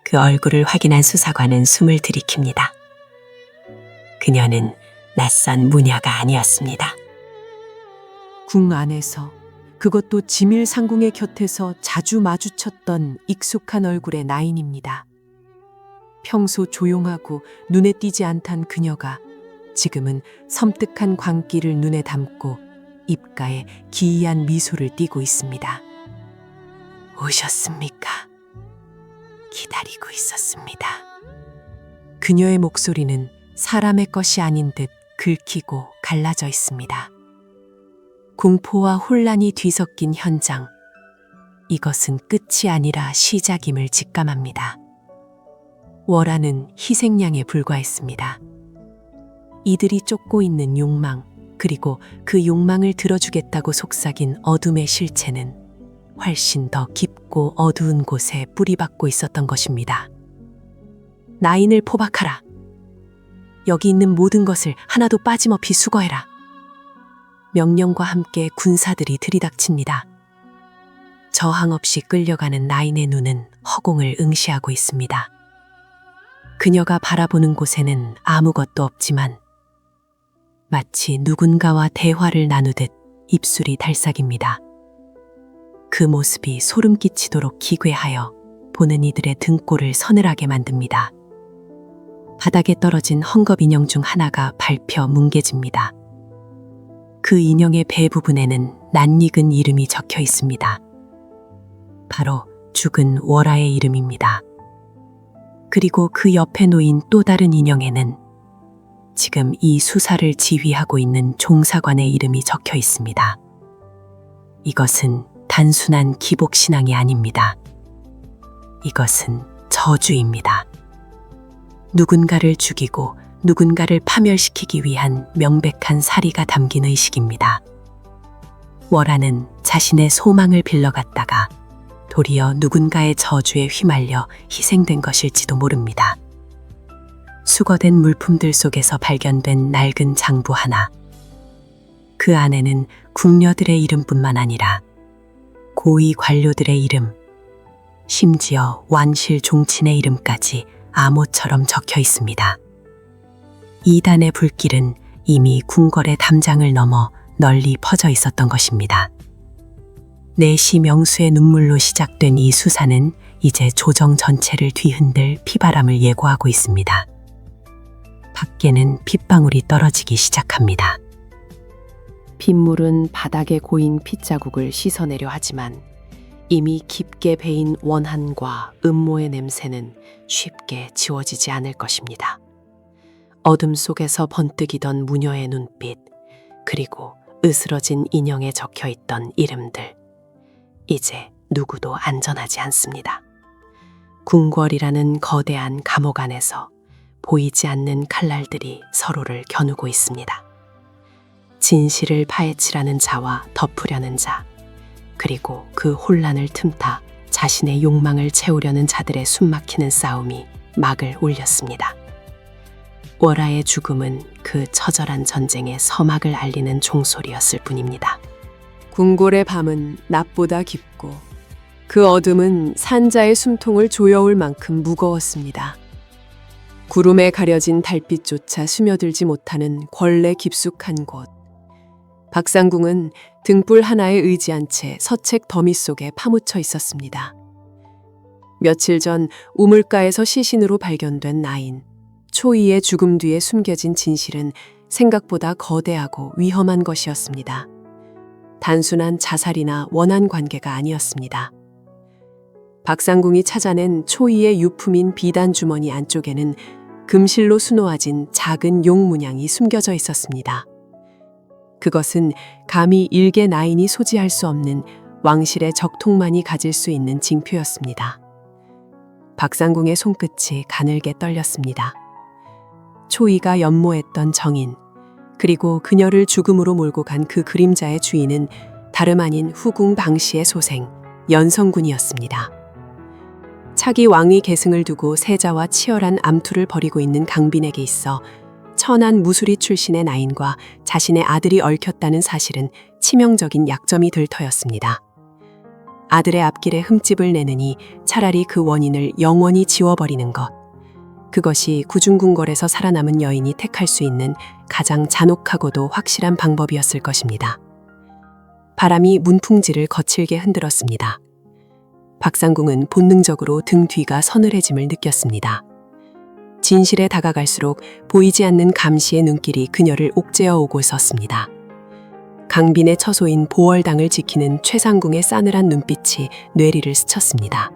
그 얼굴을 확인한 수사관은 숨을 들이킵니다. 그녀는 낯선 무녀가 아니었습니다. 궁 안에서, 그것도 지밀 상궁의 곁에서 자주 마주쳤던 익숙한 얼굴의 나인입니다. 평소 조용하고 눈에 띄지 않던 그녀가 지금은 섬뜩한 광기를 눈에 담고 입가에 기이한 미소를 띠고 있습니다. 오셨습니까? 기다리고 있었습니다. 그녀의 목소리는 사람의 것이 아닌 듯 긁히고 갈라져 있습니다. 공포와 혼란이 뒤섞인 현장. 이것은 끝이 아니라 시작임을 직감합니다. 월화는 희생양에 불과했습니다. 이들이 쫓고 있는 욕망, 그리고 그 욕망을 들어주겠다고 속삭인 어둠의 실체는 훨씬 더 깊고 어두운 곳에 뿌리박고 있었던 것입니다. 나인을 포박하라. 여기 있는 모든 것을 하나도 빠짐없이 수거해라. 명령과 함께 군사들이 들이닥칩니다. 저항 없이 끌려가는 나인의 눈은 허공을 응시하고 있습니다. 그녀가 바라보는 곳에는 아무것도 없지만 마치 누군가와 대화를 나누듯 입술이 달싹입니다. 그 모습이 소름 끼치도록 기괴하여 보는 이들의 등골을 서늘하게 만듭니다. 바닥에 떨어진 헝겊 인형 중 하나가 밟혀 뭉개집니다. 그 인형의 배 부분에는 낯익은 이름이 적혀 있습니다. 바로 죽은 월화의 이름입니다. 그리고 그 옆에 놓인 또 다른 인형에는 지금 이 수사를 지휘하고 있는 종사관의 이름이 적혀 있습니다. 이것은 단순한 기복신앙이 아닙니다. 이것은 저주입니다. 누군가를 죽이고 누군가를 파멸시키기 위한 명백한 사리가 담긴 의식입니다. 월화는 자신의 소망을 빌려갔다가 도리어 누군가의 저주에 휘말려 희생된 것일지도 모릅니다. 수거된 물품들 속에서 발견된 낡은 장부 하나. 그 안에는 궁녀들의 이름뿐만 아니라 고위 관료들의 이름, 심지어 완실 종친의 이름까지 암호처럼 적혀 있습니다. 이단의 불길은 이미 궁궐의 담장을 넘어 널리 퍼져 있었던 것입니다. 내시 명수의 눈물로 시작된 이 수사는 이제 조정 전체를 뒤흔들 피바람을 예고하고 있습니다. 밖에는 핏방울이 떨어지기 시작합니다. 빗물은 바닥에 고인 핏자국을 씻어내려 하지만 이미 깊게 배인 원한과 음모의 냄새는 쉽게 지워지지 않을 것입니다. 어둠 속에서 번뜩이던 무녀의 눈빛, 그리고 으스러진 인형에 적혀있던 이름들. 이제 누구도 안전하지 않습니다. 궁궐이라는 거대한 감옥 안에서 보이지 않는 칼날들이 서로를 겨누고 있습니다. 진실을 파헤치라는 자와 덮으려는 자, 그리고 그 혼란을 틈타 자신의 욕망을 채우려는 자들의 숨막히는 싸움이 막을 올렸습니다. 월화의 죽음은 그 처절한 전쟁의 서막을 알리는 종소리였을 뿐입니다. 궁궐의 밤은 낮보다 깊고 그 어둠은 산자의 숨통을 조여올 만큼 무거웠습니다. 구름에 가려진 달빛조차 스며들지 못하는 권래 깊숙한 곳. 박상궁은 등불 하나에 의지한 채 서책 더미 속에 파묻혀 있었습니다. 며칠 전 우물가에서 시신으로 발견된 나인, 초이의 죽음 뒤에 숨겨진 진실은 생각보다 거대하고 위험한 것이었습니다. 단순한 자살이나 원한 관계가 아니었습니다. 박상궁이 찾아낸 초이의 유품인 비단 주머니 안쪽에는 금실로 수놓아진 작은 용 문양이 숨겨져 있었습니다. 그것은 감히 일개 나인이 소지할 수 없는 왕실의 적통만이 가질 수 있는 징표였습니다. 박상궁의 손끝이 가늘게 떨렸습니다. 초이가 연모했던 정인, 그리고 그녀를 죽음으로 몰고 간 그 그림자의 주인은 다름 아닌 후궁 방시의 소생, 연성군이었습니다. 차기 왕위 계승을 두고 세자와 치열한 암투를 벌이고 있는 강빈에게 있어 천한 무수리 출신의 나인과 자신의 아들이 얽혔다는 사실은 치명적인 약점이 될 터였습니다. 아들의 앞길에 흠집을 내느니 차라리 그 원인을 영원히 지워버리는 것. 그것이 구중궁궐에서 살아남은 여인이 택할 수 있는 가장 잔혹하고도 확실한 방법이었을 것입니다. 바람이 문풍지를 거칠게 흔들었습니다. 박상궁은 본능적으로 등 뒤가 서늘해짐을 느꼈습니다. 진실에 다가갈수록 보이지 않는 감시의 눈길이 그녀를 옥죄어 오고 있었습니다. 강빈의 처소인 보월당을 지키는 최상궁의 싸늘한 눈빛이 뇌리를 스쳤습니다.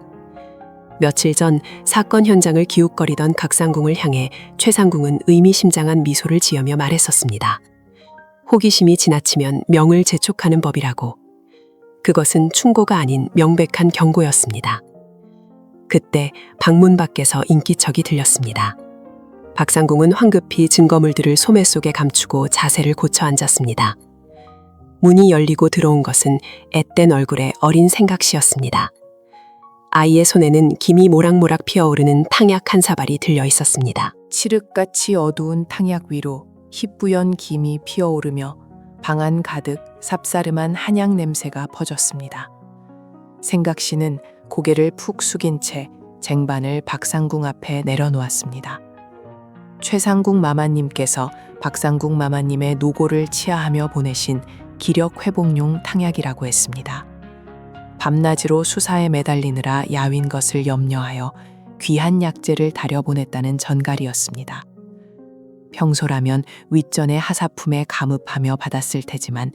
며칠 전 사건 현장을 기웃거리던 각상궁을 향해 최상궁은 의미심장한 미소를 지으며 말했었습니다. 호기심이 지나치면 명을 재촉하는 법이라고. 그것은 충고가 아닌 명백한 경고였습니다. 그때 방문 밖에서 인기척이 들렸습니다. 박상궁은 황급히 증거물들을 소매 속에 감추고 자세를 고쳐 앉았습니다. 문이 열리고 들어온 것은 앳된 얼굴의 어린 생각씨였습니다. 아이의 손에는 김이 모락모락 피어오르는 탕약 한 사발이 들려 있었습니다. 칠흑같이 어두운 탕약 위로 희뿌연 김이 피어오르며 방 안 가득 쌉싸름한 한약 냄새가 퍼졌습니다. 생각씨는 고개를 푹 숙인 채 쟁반을 박상궁 앞에 내려놓았습니다. 최상궁 마마님께서 박상궁 마마님의 노고를 치하하며 보내신 기력 회복용 탕약이라고 했습니다. 밤낮으로 수사에 매달리느라 야윈 것을 염려하여 귀한 약재를 다려보냈다는 전갈이었습니다. 평소라면 윗전의 하사품에 감읍하며 받았을 테지만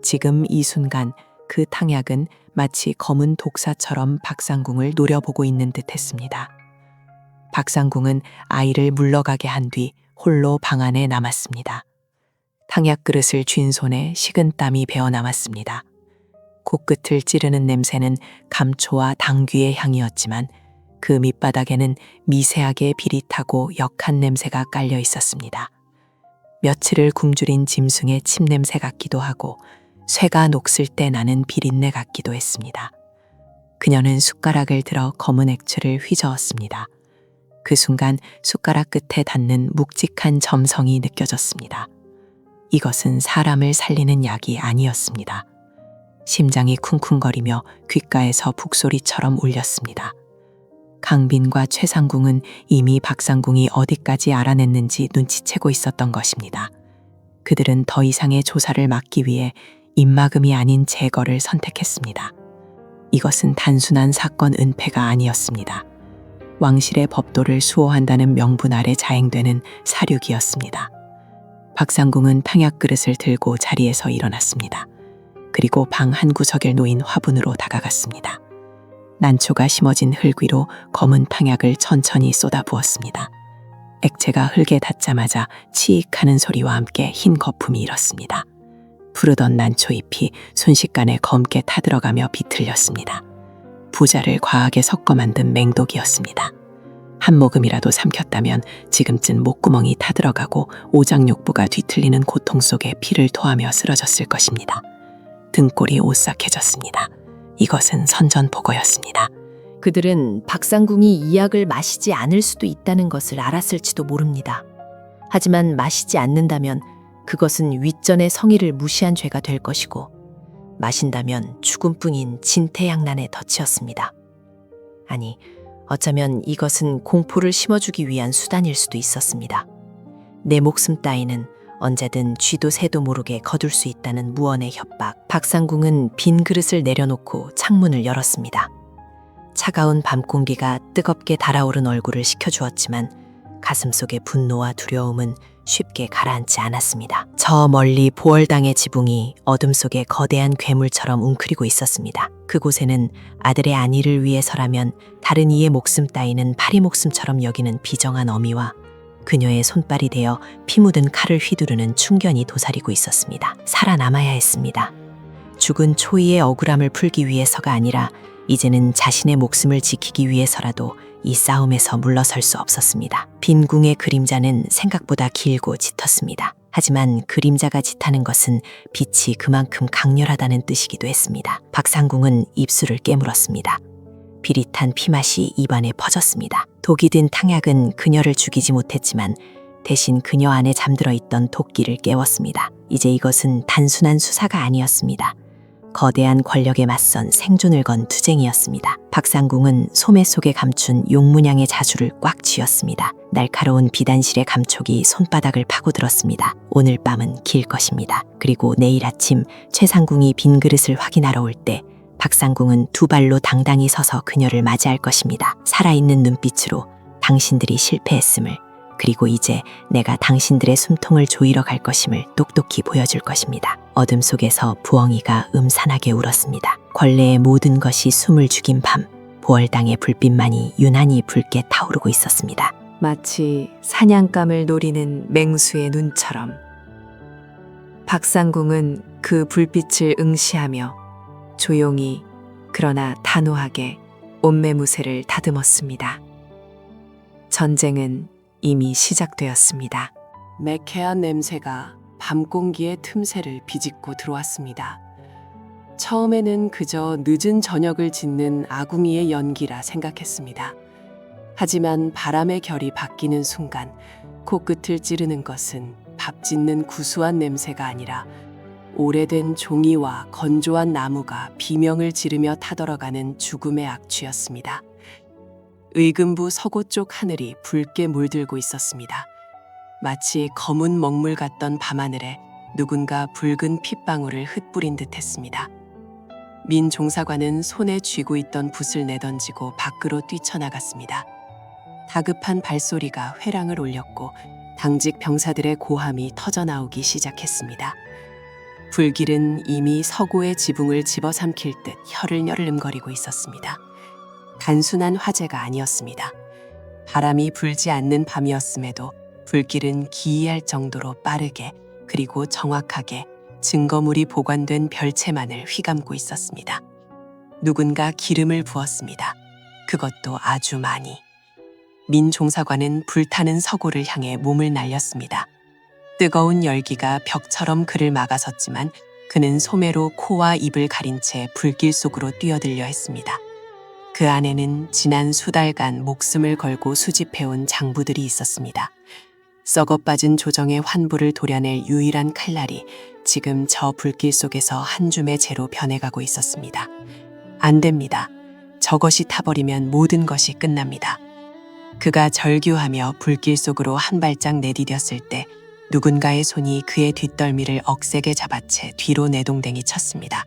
지금 이 순간 그 탕약은 마치 검은 독사처럼 박상궁을 노려보고 있는 듯했습니다. 박상궁은 아이를 물러가게 한 뒤 홀로 방 안에 남았습니다. 탕약 그릇을 쥔 손에 식은 땀이 배어 남았습니다. 코끝을 찌르는 냄새는 감초와 당귀의 향이었지만 그 밑바닥에는 미세하게 비릿하고 역한 냄새가 깔려 있었습니다. 며칠을 굶주린 짐승의 침냄새 같기도 하고 쇠가 녹슬 때 나는 비린내 같기도 했습니다. 그녀는 숟가락을 들어 검은 액체를 휘저었습니다. 그 순간 숟가락 끝에 닿는 묵직한 점성이 느껴졌습니다. 이것은 사람을 살리는 약이 아니었습니다. 심장이 쿵쿵거리며 귓가에서 북소리처럼 울렸습니다. 강빈과 최상궁은 이미 박상궁이 어디까지 알아냈는지 눈치채고 있었던 것입니다. 그들은 더 이상의 조사를 막기 위해 입막음이 아닌 제거를 선택했습니다. 이것은 단순한 사건 은폐가 아니었습니다. 왕실의 법도를 수호한다는 명분 아래 자행되는 사륙이었습니다. 박상궁은 탕약 그릇을 들고 자리에서 일어났습니다. 그리고 방 한 구석에 놓인 화분으로 다가갔습니다. 난초가 심어진 흙 위로 검은 탕약을 천천히 쏟아부었습니다. 액체가 흙에 닿자마자 치익하는 소리와 함께 흰 거품이 일었습니다. 푸르던 난초잎이 순식간에 검게 타들어가며 비틀렸습니다. 부자를 과하게 섞어 만든 맹독이었습니다. 한 모금이라도 삼켰다면 지금쯤 목구멍이 타들어가고 오장육부가 뒤틀리는 고통 속에 피를 토하며 쓰러졌을 것입니다. 등골이 오싹해졌습니다. 이것은 선전포고였습니다. 그들은 박상궁이 이 약을 마시지 않을 수도 있다는 것을 알았을지도 모릅니다. 하지만 마시지 않는다면 그것은 윗전의 성의를 무시한 죄가 될 것이고 마신다면 죽음뿐인 진퇴양난의 덫이었습니다. 아니, 어쩌면 이것은 공포를 심어주기 위한 수단일 수도 있었습니다. 내 목숨 따위는 언제든 쥐도 새도 모르게 거둘 수 있다는 무언의 협박. 박상궁은 빈 그릇을 내려놓고 창문을 열었습니다. 차가운 밤 공기가 뜨겁게 달아오른 얼굴을 식혀주었지만 가슴속의 분노와 두려움은 쉽게 가라앉지 않았습니다. 저 멀리 보월당의 지붕이 어둠 속에 거대한 괴물처럼 웅크리고 있었습니다. 그곳에는 아들의 안위를 위해서라면 다른 이의 목숨 따위는 파리 목숨처럼 여기는 비정한 어미와 그녀의 손발이 되어 피 묻은 칼을 휘두르는 충견이 도사리고 있었습니다. 살아남아야 했습니다. 죽은 초이의 억울함을 풀기 위해서가 아니라 이제는 자신의 목숨을 지키기 위해서라도 이 싸움에서 물러설 수 없었습니다. 빈 궁의 그림자는 생각보다 길고 짙었습니다. 하지만 그림자가 짙다는 것은 빛이 그만큼 강렬하다는 뜻이기도 했습니다. 박상궁은 입술을 깨물었습니다. 비릿한 피맛이 입안에 퍼졌습니다. 독이 든 탕약은 그녀를 죽이지 못했지만 대신 그녀 안에 잠들어 있던 도끼를 깨웠습니다. 이제 이것은 단순한 수사가 아니었습니다. 거대한 권력에 맞선 생존을 건 투쟁이었습니다. 박상궁은 소매 속에 감춘 용문양의 자수를 꽉 쥐었습니다. 날카로운 비단실의 감촉이 손바닥을 파고들었습니다. 오늘 밤은 길 것입니다. 그리고 내일 아침 최상궁이 빈 그릇을 확인하러 올 때 박상궁은 두 발로 당당히 서서 그녀를 맞이할 것입니다. 살아있는 눈빛으로 당신들이 실패했음을, 그리고 이제 내가 당신들의 숨통을 조이러 갈 것임을 똑똑히 보여줄 것입니다. 어둠 속에서 부엉이가 음산하게 울었습니다. 권례의 모든 것이 숨을 죽인 밤, 보월당의 불빛만이 유난히 붉게 타오르고 있었습니다. 마치 사냥감을 노리는 맹수의 눈처럼. 박상궁은 그 불빛을 응시하며 조용히 그러나 단호하게 옷매무새를 다듬었습니다. 전쟁은 이미 시작되었습니다. 매캐한 냄새가 밤 공기의 틈새를 비집고 들어왔습니다. 처음에는 그저 늦은 저녁을 짓는 아궁이의 연기라 생각했습니다. 하지만 바람의 결이 바뀌는 순간 코끝을 찌르는 것은 밥 짓는 구수한 냄새가 아니라 오래된 종이와 건조한 나무가 비명을 지르며 타들어가는 죽음의 악취였습니다. 의금부 서고 쪽 하늘이 붉게 물들고 있었습니다. 마치 검은 먹물 같던 밤하늘에 누군가 붉은 핏방울을 흩뿌린 듯했습니다. 민 종사관은 손에 쥐고 있던 붓을 내던지고 밖으로 뛰쳐나갔습니다. 다급한 발소리가 회랑을 올렸고 당직 병사들의 고함이 터져나오기 시작했습니다. 불길은 이미 서고의 지붕을 집어삼킬 듯 혀를 여름거리고 있었습니다. 단순한 화재가 아니었습니다. 바람이 불지 않는 밤이었음에도 불길은 기이할 정도로 빠르게 그리고 정확하게 증거물이 보관된 별채만을 휘감고 있었습니다. 누군가 기름을 부었습니다. 그것도 아주 많이. 민 종사관은 불타는 서고를 향해 몸을 날렸습니다. 뜨거운 열기가 벽처럼 그를 막아섰지만 그는 소매로 코와 입을 가린 채 불길 속으로 뛰어들려 했습니다. 그 안에는 지난 수달간 목숨을 걸고 수집해온 장부들이 있었습니다. 썩어빠진 조정의 환부를 도려낼 유일한 칼날이 지금 저 불길 속에서 한 줌의 재로 변해가고 있었습니다. 안 됩니다. 저것이 타버리면 모든 것이 끝납니다. 그가 절규하며 불길 속으로 한 발짝 내디뎠을 때 누군가의 손이 그의 뒷덜미를 억세게 잡아채 뒤로 내동댕이 쳤습니다.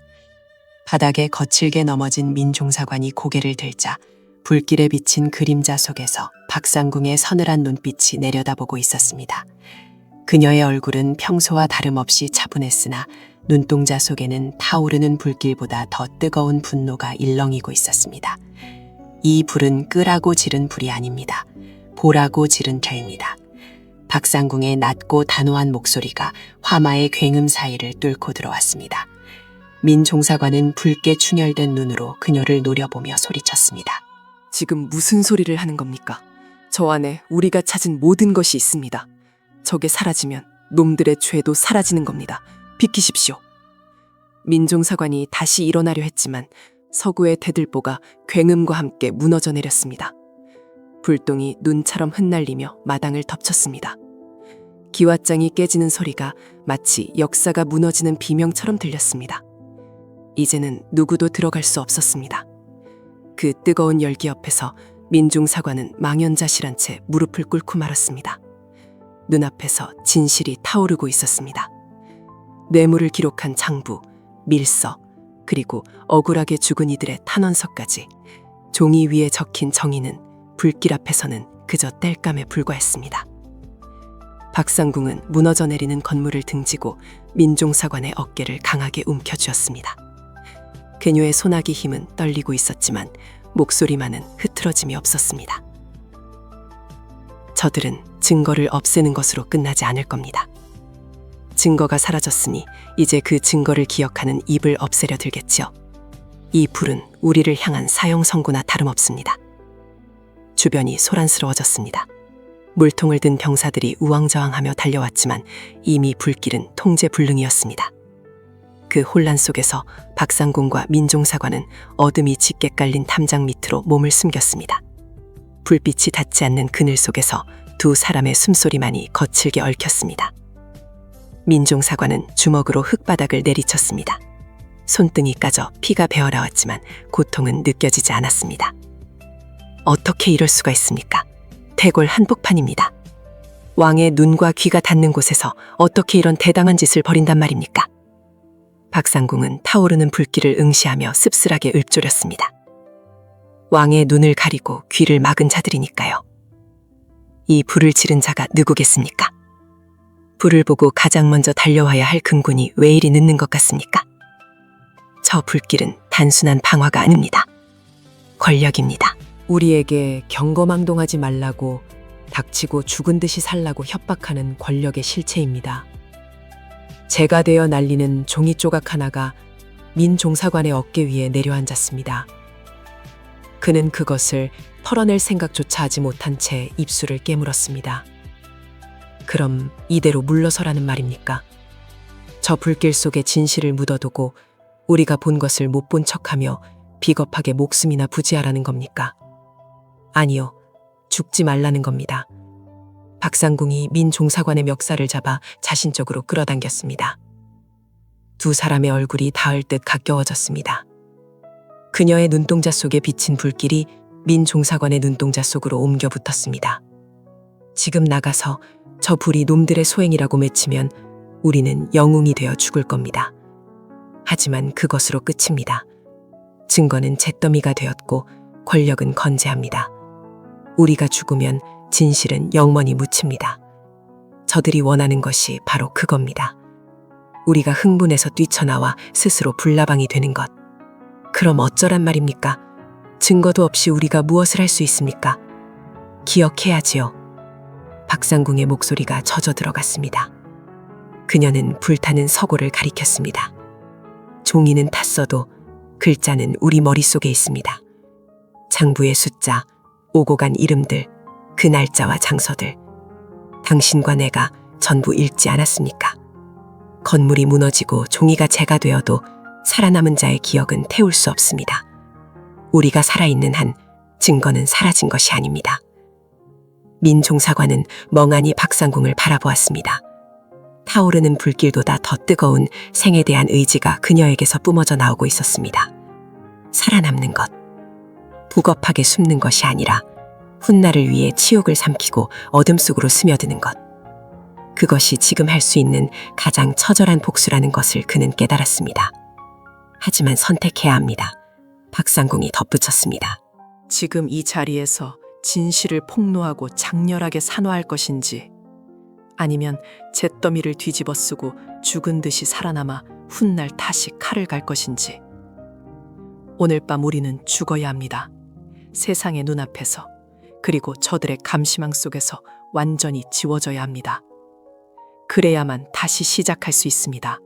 바닥에 거칠게 넘어진 민종사관이 고개를 들자 불길에 비친 그림자 속에서 박상궁의 서늘한 눈빛이 내려다보고 있었습니다. 그녀의 얼굴은 평소와 다름없이 차분했으나 눈동자 속에는 타오르는 불길보다 더 뜨거운 분노가 일렁이고 있었습니다. 이 불은 끄라고 지른 불이 아닙니다. 보라고 지른 죄입니다. 박상궁의 낮고 단호한 목소리가 화마의 굉음 사이를 뚫고 들어왔습니다. 민 종사관은 붉게 충혈된 눈으로 그녀를 노려보며 소리쳤습니다. 지금 무슨 소리를 하는 겁니까? 저 안에 우리가 찾은 모든 것이 있습니다. 저게 사라지면 놈들의 죄도 사라지는 겁니다. 비키십시오. 민종사관이 다시 일어나려 했지만 서구의 대들보가 굉음과 함께 무너져 내렸습니다. 불똥이 눈처럼 흩날리며 마당을 덮쳤습니다. 기왓장이 깨지는 소리가 마치 역사가 무너지는 비명처럼 들렸습니다. 이제는 누구도 들어갈 수 없었습니다. 그 뜨거운 열기 옆에서 민중사관은 망연자실한 채 무릎을 꿇고 말았습니다. 눈앞에서 진실이 타오르고 있었습니다. 뇌물을 기록한 장부, 밀서, 그리고 억울하게 죽은 이들의 탄원서까지 종이 위에 적힌 정의는 불길 앞에서는 그저 땔감에 불과했습니다. 박상궁은 무너져 내리는 건물을 등지고 민종사관의 어깨를 강하게 움켜쥐었습니다. 그녀의 소나기 힘은 떨리고 있었지만 목소리만은 흐트러짐이 없었습니다. 저들은 증거를 없애는 것으로 끝나지 않을 겁니다. 증거가 사라졌으니 이제 그 증거를 기억하는 입을 없애려 들겠지요. 이 불은 우리를 향한 사형 선고나 다름없습니다. 주변이 소란스러워졌습니다. 물통을 든 병사들이 우왕좌왕하며 달려왔지만 이미 불길은 통제불능이었습니다. 그 혼란 속에서 박상궁과 민종사관은 어둠이 짙게 깔린 탐장 밑으로 몸을 숨겼습니다. 불빛이 닿지 않는 그늘 속에서 두 사람의 숨소리만이 거칠게 얽혔습니다. 민종사관은 주먹으로 흙바닥을 내리쳤습니다. 손등이 까져 피가 배어나왔지만 고통은 느껴지지 않았습니다. 어떻게 이럴 수가 있습니까? 대궐 한복판입니다. 왕의 눈과 귀가 닿는 곳에서 어떻게 이런 대당한 짓을 벌인단 말입니까? 박상궁은 타오르는 불길을 응시하며 씁쓸하게 읊조렸습니다. 왕의 눈을 가리고 귀를 막은 자들이니까요. 이 불을 지른 자가 누구겠습니까? 불을 보고 가장 먼저 달려와야 할 금군이 왜 이리 늦는 것 같습니까? 저 불길은 단순한 방화가 아닙니다. 권력입니다. 우리에게 경거망동하지 말라고 닥치고 죽은 듯이 살라고 협박하는 권력의 실체입니다. 재가 되어 날리는 종이 조각 하나가 민 종사관의 어깨 위에 내려앉았습니다. 그는 그것을 털어낼 생각조차 하지 못한 채 입술을 깨물었습니다. 그럼 이대로 물러서라는 말입니까? 저 불길 속에 진실을 묻어두고 우리가 본 것을 못 본 척하며 비겁하게 목숨이나 부지하라는 겁니까? 아니요, 죽지 말라는 겁니다. 박상궁이 민 종사관의 멱살을 잡아 자신 쪽으로 끌어당겼습니다. 두 사람의 얼굴이 닿을 듯 가까워졌습니다. 그녀의 눈동자 속에 비친 불길이 민 종사관의 눈동자 속으로 옮겨 붙었습니다. 지금 나가서 저 불이 놈들의 소행이라고 외치면 우리는 영웅이 되어 죽을 겁니다. 하지만 그것으로 끝입니다. 증거는 잿더미가 되었고 권력은 건재합니다. 우리가 죽으면 진실은 영원히 묻힙니다. 저들이 원하는 것이 바로 그겁니다. 우리가 흥분해서 뛰쳐나와 스스로 불나방이 되는 것. 그럼 어쩌란 말입니까? 증거도 없이 우리가 무엇을 할 수 있습니까? 기억해야지요. 박상궁의 목소리가 젖어 들어갔습니다. 그녀는 불타는 서고를 가리켰습니다. 종이는 탔어도 글자는 우리 머릿속에 있습니다. 장부의 숫자, 오고 간 이름들, 그 날짜와 장소들. 당신과 내가 전부 읽지 않았습니까? 건물이 무너지고 종이가 재가 되어도 살아남은 자의 기억은 태울 수 없습니다. 우리가 살아있는 한 증거는 사라진 것이 아닙니다. 민 종사관은 멍하니 박상궁을 바라보았습니다. 타오르는 불길보다 더 뜨거운 생에 대한 의지가 그녀에게서 뿜어져 나오고 있었습니다. 살아남는 것, 부겁하게 숨는 것이 아니라 훗날을 위해 치욕을 삼키고 어둠 속으로 스며드는 것. 그것이 지금 할 수 있는 가장 처절한 복수라는 것을 그는 깨달았습니다. 하지만 선택해야 합니다. 박상궁이 덧붙였습니다. 지금 이 자리에서 진실을 폭로하고 장렬하게 산화할 것인지, 아니면 잿더미를 뒤집어 쓰고 죽은 듯이 살아남아 훗날 다시 칼을 갈 것인지. 오늘 밤 우리는 죽어야 합니다. 세상의 눈앞에서, 그리고 저들의 감시망 속에서 완전히 지워져야 합니다. 그래야만 다시 시작할 수 있습니다.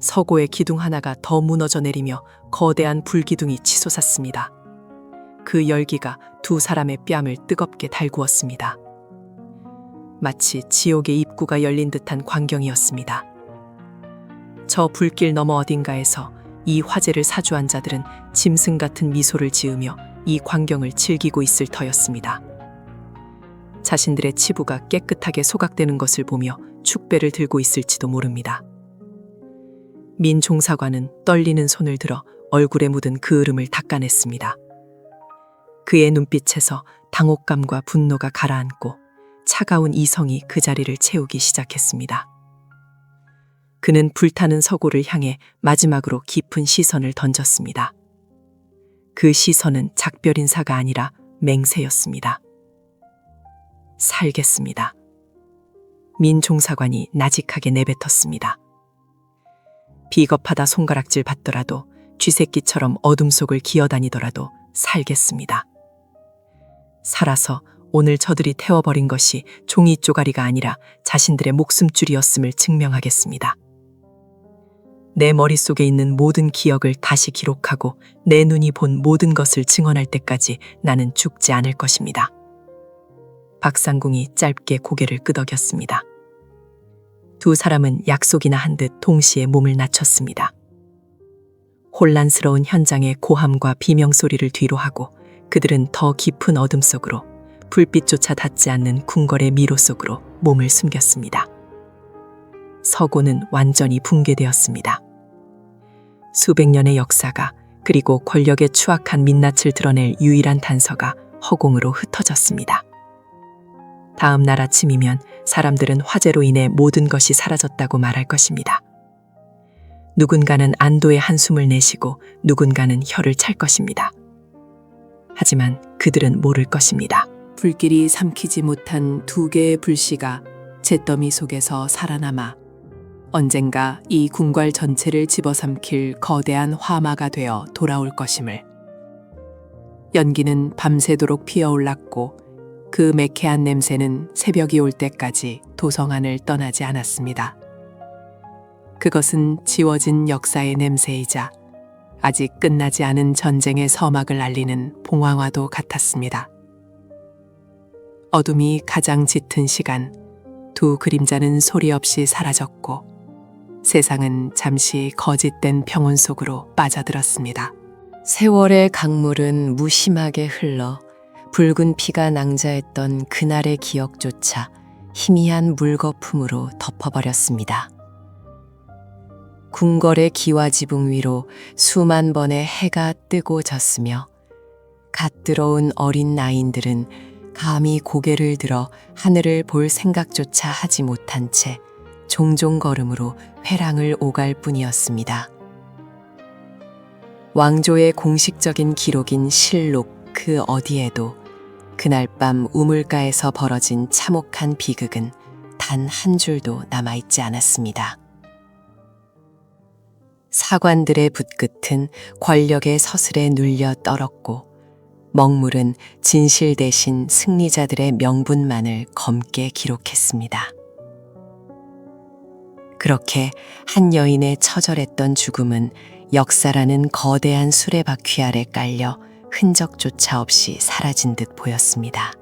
서고의 기둥 하나가 더 무너져 내리며 거대한 불기둥이 치솟았습니다. 그 열기가 두 사람의 뺨을 뜨겁게 달구었습니다. 마치 지옥의 입구가 열린 듯한 광경이었습니다. 저 불길 너머 어딘가에서 이 화재를 사주한 자들은 짐승 같은 미소를 지으며 이 광경을 즐기고 있을 터였습니다. 자신들의 치부가 깨끗하게 소각되는 것을 보며 축배를 들고 있을지도 모릅니다. 민 종사관은 떨리는 손을 들어 얼굴에 묻은 그을음을 닦아냈습니다. 그의 눈빛에서 당혹감과 분노가 가라앉고 차가운 이성이 그 자리를 채우기 시작했습니다. 그는 불타는 서고를 향해 마지막으로 깊은 시선을 던졌습니다. 그 시선은 작별 인사가 아니라 맹세였습니다. 살겠습니다. 민 종사관이 나직하게 내뱉었습니다. 비겁하다 손가락질 받더라도 쥐새끼처럼 어둠 속을 기어다니더라도 살겠습니다. 살아서 오늘 저들이 태워버린 것이 종이 쪼가리가 아니라 자신들의 목숨줄이었음을 증명하겠습니다. 내 머릿속에 있는 모든 기억을 다시 기록하고 내 눈이 본 모든 것을 증언할 때까지 나는 죽지 않을 것입니다. 박상궁이 짧게 고개를 끄덕였습니다. 두 사람은 약속이나 한 듯 동시에 몸을 낮췄습니다. 혼란스러운 현장의 고함과 비명소리를 뒤로하고 그들은 더 깊은 어둠 속으로 불빛조차 닿지 않는 궁궐의 미로 속으로 몸을 숨겼습니다. 서고는 완전히 붕괴되었습니다. 수백 년의 역사가 그리고 권력의 추악한 민낯을 드러낼 유일한 단서가 허공으로 흩어졌습니다. 다음 날 아침이면 사람들은 화재로 인해 모든 것이 사라졌다고 말할 것입니다. 누군가는 안도의 한숨을 내쉬고 누군가는 혀를 찰 것입니다. 하지만 그들은 모를 것입니다. 불길이 삼키지 못한 두 개의 불씨가 잿더미 속에서 살아남아 언젠가 이 궁궐 전체를 집어삼킬 거대한 화마가 되어 돌아올 것임을. 연기는 밤새도록 피어올랐고 그 매캐한 냄새는 새벽이 올 때까지 도성안을 떠나지 않았습니다. 그것은 지워진 역사의 냄새이자 아직 끝나지 않은 전쟁의 서막을 알리는 봉황화도 같았습니다. 어둠이 가장 짙은 시간, 두 그림자는 소리 없이 사라졌고 세상은 잠시 거짓된 평온 속으로 빠져들었습니다. 세월의 강물은 무심하게 흘러 붉은 피가 낭자했던 그날의 기억조차 희미한 물거품으로 덮어버렸습니다. 궁궐의 기와지붕 위로 수만 번의 해가 뜨고 졌으며 갓 들어온 어린 나인들은 감히 고개를 들어 하늘을 볼 생각조차 하지 못한 채 종종 걸음으로 회랑을 오갈 뿐이었습니다. 왕조의 공식적인 기록인 실록 그 어디에도 그날 밤 우물가에서 벌어진 참혹한 비극은 단 한 줄도 남아있지 않았습니다. 사관들의 붓끝은 권력의 서슬에 눌려 떨었고 먹물은 진실 대신 승리자들의 명분만을 검게 기록했습니다. 그렇게 한 여인의 처절했던 죽음은 역사라는 거대한 수레바퀴 아래 깔려 흔적조차 없이 사라진 듯 보였습니다.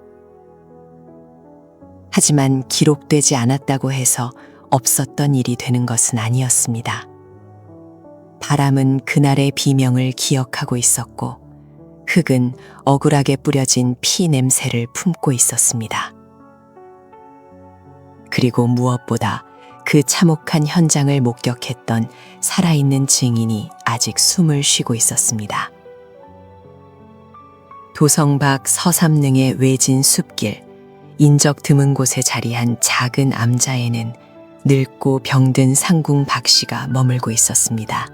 하지만 기록되지 않았다고 해서 없었던 일이 되는 것은 아니었습니다. 바람은 그날의 비명을 기억하고 있었고 흙은 억울하게 뿌려진 피 냄새를 품고 있었습니다. 그리고 무엇보다 그 참혹한 현장을 목격했던 살아있는 증인이 아직 숨을 쉬고 있었습니다. 도성 밖 서삼릉의 외진 숲길, 인적 드문 곳에 자리한 작은 암자에는 늙고 병든 상궁 박씨가 머물고 있었습니다.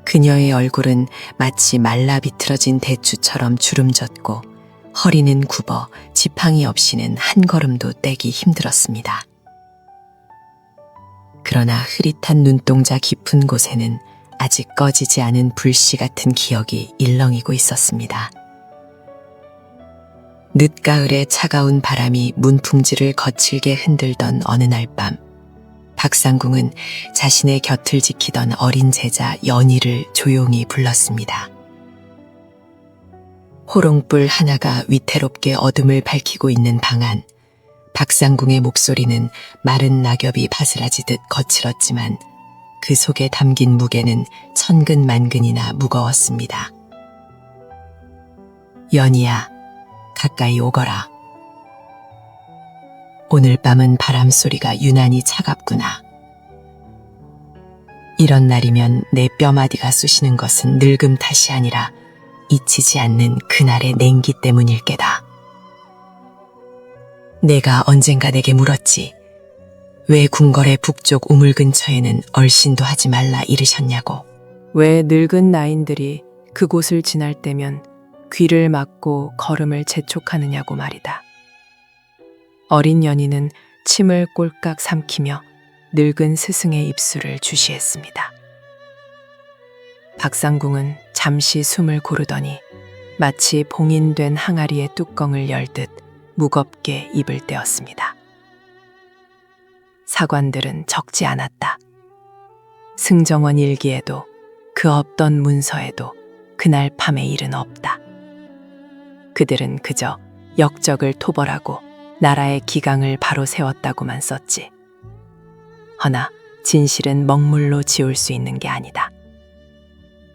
그녀의 얼굴은 마치 말라 비틀어진 대추처럼 주름졌고 허리는 굽어 지팡이 없이는 한 걸음도 떼기 힘들었습니다. 그러나 흐릿한 눈동자 깊은 곳에는 아직 꺼지지 않은 불씨 같은 기억이 일렁이고 있었습니다. 늦가을의 차가운 바람이 문풍지를 거칠게 흔들던 어느 날 밤, 박상궁은 자신의 곁을 지키던 어린 제자 연희를 조용히 불렀습니다. 호롱불 하나가 위태롭게 어둠을 밝히고 있는 방 안, 박상궁의 목소리는 마른 낙엽이 바스라지듯 거칠었지만 그 속에 담긴 무게는 천근만근이나 무거웠습니다. 연희야, 가까이 오거라. 오늘 밤은 바람소리가 유난히 차갑구나. 이런 날이면 내 뼈마디가 쑤시는 것은 늙음 탓이 아니라 잊히지 않는 그날의 냉기 때문일 게다. 내가 언젠가 내게 물었지. 왜 궁궐의 북쪽 우물 근처에는 얼씬도 하지 말라 이르셨냐고. 왜 늙은 나인들이 그곳을 지날 때면 귀를 막고 걸음을 재촉하느냐고 말이다. 어린 연희는 침을 꼴깍 삼키며 늙은 스승의 입술을 주시했습니다. 박상궁은 잠시 숨을 고르더니 마치 봉인된 항아리의 뚜껑을 열듯 무겁게 입을 떼었습니다. 사관들은 적지 않았다. 승정원 일기에도 그 없던 문서에도 그날 밤의 일은 없다. 그들은 그저 역적을 토벌하고 나라의 기강을 바로 세웠다고만 썼지. 허나 진실은 먹물로 지울 수 있는 게 아니다.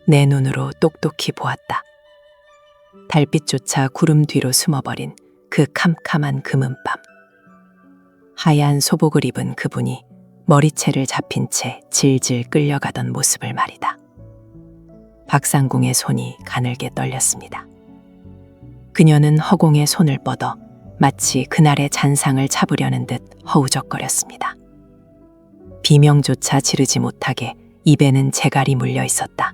내 눈으로 똑똑히 보았다. 달빛조차 구름 뒤로 숨어버린 그 캄캄한 금은밤. 하얀 소복을 입은 그분이 머리채를 잡힌 채 질질 끌려가던 모습을 말이다. 박상궁의 손이 가늘게 떨렸습니다. 그녀는 허공에 손을 뻗어 마치 그날의 잔상을 잡으려는 듯 허우적거렸습니다. 비명조차 지르지 못하게 입에는 재갈이 물려 있었다.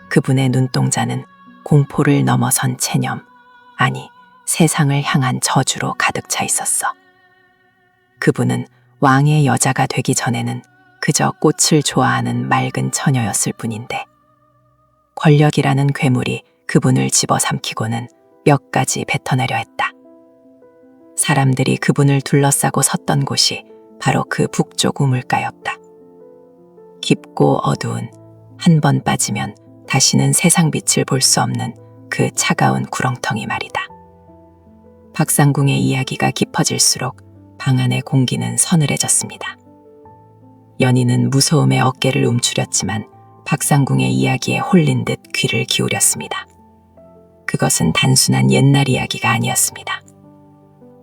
그분의 눈동자는 공포를 넘어선 체념, 아니 세상을 향한 저주로 가득 차 있었어. 그분은 왕의 여자가 되기 전에는 그저 꽃을 좋아하는 맑은 처녀였을 뿐인데 권력이라는 괴물이 그분을 집어삼키고는 몇 가지 뱉어내려 했다. 사람들이 그분을 둘러싸고 섰던 곳이 바로 그 북쪽 우물가였다. 깊고 어두운, 한 번 빠지면 다시는 세상 빛을 볼 수 없는 그 차가운 구렁텅이 말이다. 박상궁의 이야기가 깊어질수록 방 안의 공기는 서늘해졌습니다. 연희는 무서움에 어깨를 움츠렸지만 박상궁의 이야기에 홀린 듯 귀를 기울였습니다. 그것은 단순한 옛날 이야기가 아니었습니다.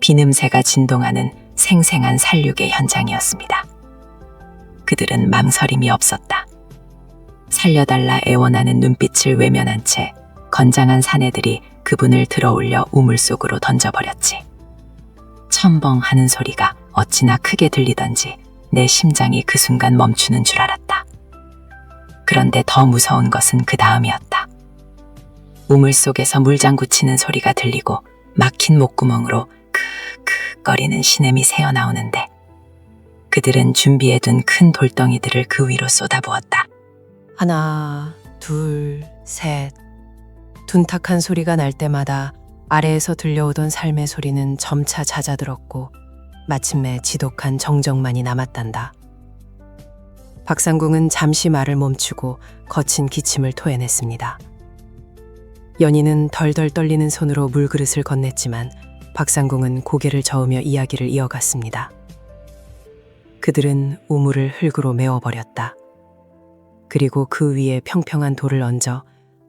비늠새가 진동하는 생생한 살육의 현장이었습니다. 그들은 망설임이 없었다. 살려달라 애원하는 눈빛을 외면한 채 건장한 사내들이 그분을 들어올려 우물 속으로 던져버렸지. 첨벙 하는 소리가 어찌나 크게 들리던지 내 심장이 그 순간 멈추는 줄 알았다. 그런데 더 무서운 것은 그 다음이었다. 우물 속에서 물장구 치는 소리가 들리고 막힌 목구멍으로 크크거리는 시냇이 새어나오는데 그들은 준비해둔 큰 돌덩이들을 그 위로 쏟아부었다. 하나, 둘, 셋. 둔탁한 소리가 날 때마다 아래에서 들려오던 삶의 소리는 점차 잦아들었고 마침내 지독한 정적만이 남았단다. 박상궁은 잠시 말을 멈추고 거친 기침을 토해냈습니다. 연희는 덜덜 떨리는 손으로 물그릇을 건넸지만 박상궁은 고개를 저으며 이야기를 이어갔습니다. 그들은 우물을 흙으로 메워버렸다. 그리고 그 위에 평평한 돌을 얹어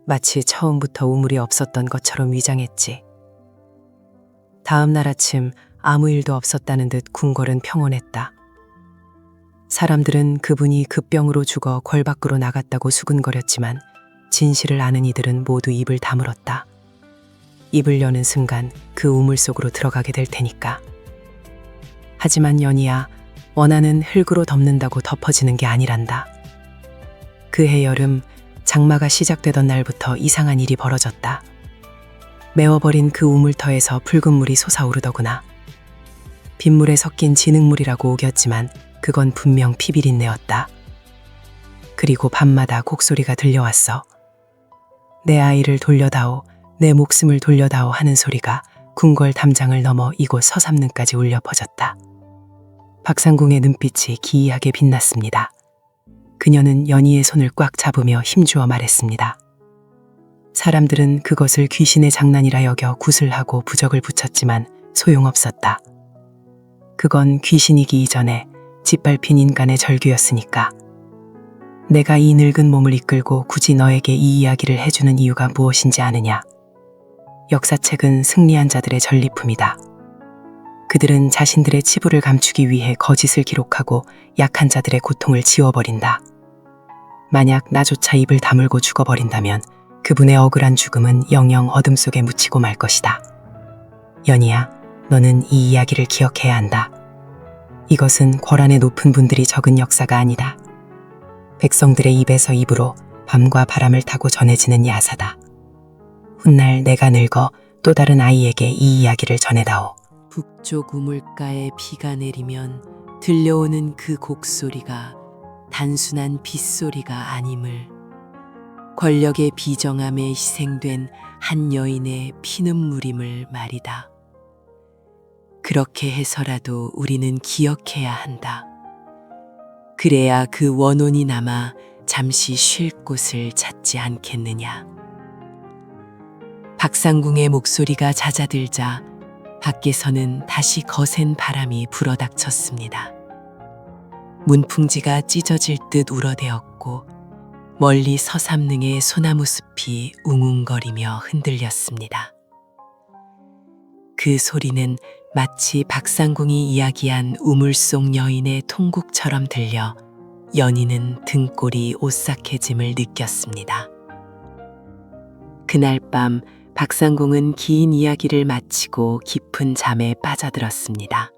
마치 처음부터 우물이 없었던 것처럼 위장했지. 다음 날 아침 아무 일도 없었다는 듯 궁궐은 평온했다. 사람들은 그분이 급병으로 죽어 궐 밖으로 나갔다고 수근거렸지만 진실을 아는 이들은 모두 입을 다물었다. 입을 여는 순간 그 우물 속으로 들어가게 될 테니까. 하지만 연희야, 원한은 흙으로 덮는다고 덮어지는 게 아니란다. 그해 여름 장마가 시작되던 날부터 이상한 일이 벌어졌다. 메워버린 그 우물터에서 붉은 물이 솟아오르더구나. 빗물에 섞인 진흙물이라고 우겼지만 그건 분명 피비린내였다. 그리고 밤마다 곡소리가 들려왔어. 내 아이를 돌려다오, 내 목숨을 돌려다오 하는 소리가 궁궐 담장을 넘어 이곳 서삼릉까지 울려 퍼졌다. 박상궁의 눈빛이 기이하게 빛났습니다. 그녀는 연희의 손을 꽉 잡으며 힘주어 말했습니다. 사람들은 그것을 귀신의 장난이라 여겨 구슬하고 부적을 붙였지만 소용없었다. 그건 귀신이기 이전에 짓밟힌 인간의 절규였으니까. 내가 이 늙은 몸을 이끌고 굳이 너에게 이 이야기를 해주는 이유가 무엇인지 아느냐? 역사책은 승리한 자들의 전리품이다. 그들은 자신들의 치부를 감추기 위해 거짓을 기록하고 약한 자들의 고통을 지워버린다. 만약 나조차 입을 다물고 죽어버린다면 그분의 억울한 죽음은 영영 어둠 속에 묻히고 말 것이다. 연희야, 너는 이 이야기를 기억해야 한다. 이것은 권한의 높은 분들이 적은 역사가 아니다. 백성들의 입에서 입으로 밤과 바람을 타고 전해지는 야사다. 훗날 내가 늙어 또 다른 아이에게 이 이야기를 전해다오. 북쪽 우물가에 비가 내리면 들려오는 그 곡소리가 단순한 빗소리가 아님을, 권력의 비정함에 희생된 한 여인의 피눈물임을 말이다. 그렇게 해서라도 우리는 기억해야 한다. 그래야 그 원혼이 남아 잠시 쉴 곳을 찾지 않겠느냐. 박상궁의 목소리가 잦아들자 밖에서는 다시 거센 바람이 불어닥쳤습니다. 문풍지가 찢어질 듯 울어대었고 멀리 서삼릉의 소나무 숲이 웅웅거리며 흔들렸습니다. 그 소리는 마치 박상궁이 이야기한 우물 속 여인의 통곡처럼 들려 연희는 등골이 오싹해짐을 느꼈습니다. 그날 밤 박상궁은 긴 이야기를 마치고 깊은 잠에 빠져들었습니다.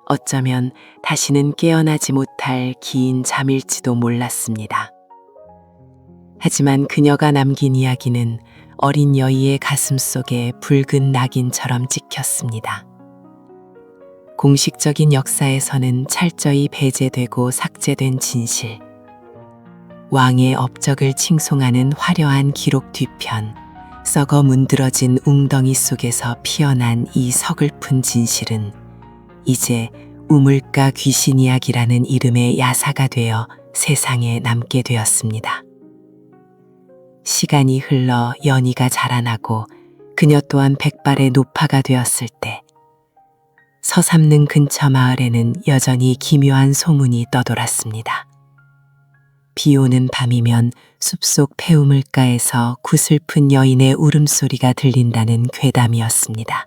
어쩌면 다시는 깨어나지 못할 긴 잠일지도 몰랐습니다. 하지만 그녀가 남긴 이야기는 어린 여의의 가슴 속에 붉은 낙인처럼 찍혔습니다. 공식적인 역사에서는 철저히 배제되고 삭제된 진실, 왕의 업적을 칭송하는 화려한 기록 뒤편, 썩어 문드러진 웅덩이 속에서 피어난 이 서글픈 진실은 이제 우물가 귀신 이야기라는 이름의 야사가 되어 세상에 남게 되었습니다. 시간이 흘러 연희가 자라나고 그녀 또한 백발의 노파가 되었을 때 서삼릉 근처 마을에는 여전히 기묘한 소문이 떠돌았습니다. 비 오는 밤이면 숲속 폐우물가에서 구슬픈 여인의 울음소리가 들린다는 괴담이었습니다.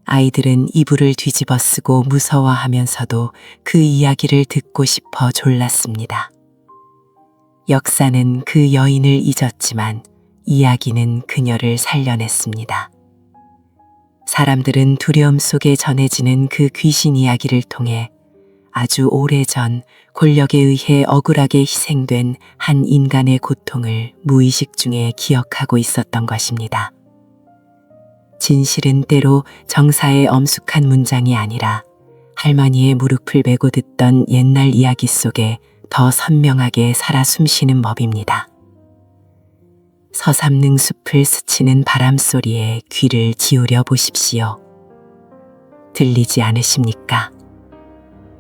아이들은 이불을 뒤집어 쓰고 무서워하면서도 그 이야기를 듣고 싶어 졸랐습니다. 역사는 그 여인을 잊었지만 이야기는 그녀를 살려냈습니다. 사람들은 두려움 속에 전해지는 그 귀신 이야기를 통해 아주 오래전 권력에 의해 억울하게 희생된 한 인간의 고통을 무의식 중에 기억하고 있었던 것입니다. 진실은 때로 정사의 엄숙한 문장이 아니라 할머니의 무릎을 베고 듣던 옛날 이야기 속에 더 선명하게 살아 숨쉬는 법입니다. 서삼릉 숲을 스치는 바람 소리에 귀를 기울여 보십시오. 들리지 않으십니까?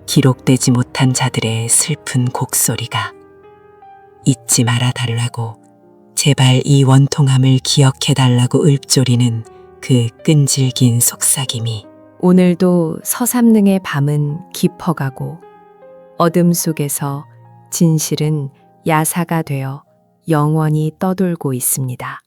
기록되지 못한 자들의 슬픈 곡소리가. 잊지 말아 달라고, 제발 이 원통함을 기억해 달라고 읊조리는 그 끈질긴 속삭임이 오늘도 서삼릉의 밤은 깊어가고 어둠 속에서 진실은 야사가 되어 영원히 떠돌고 있습니다.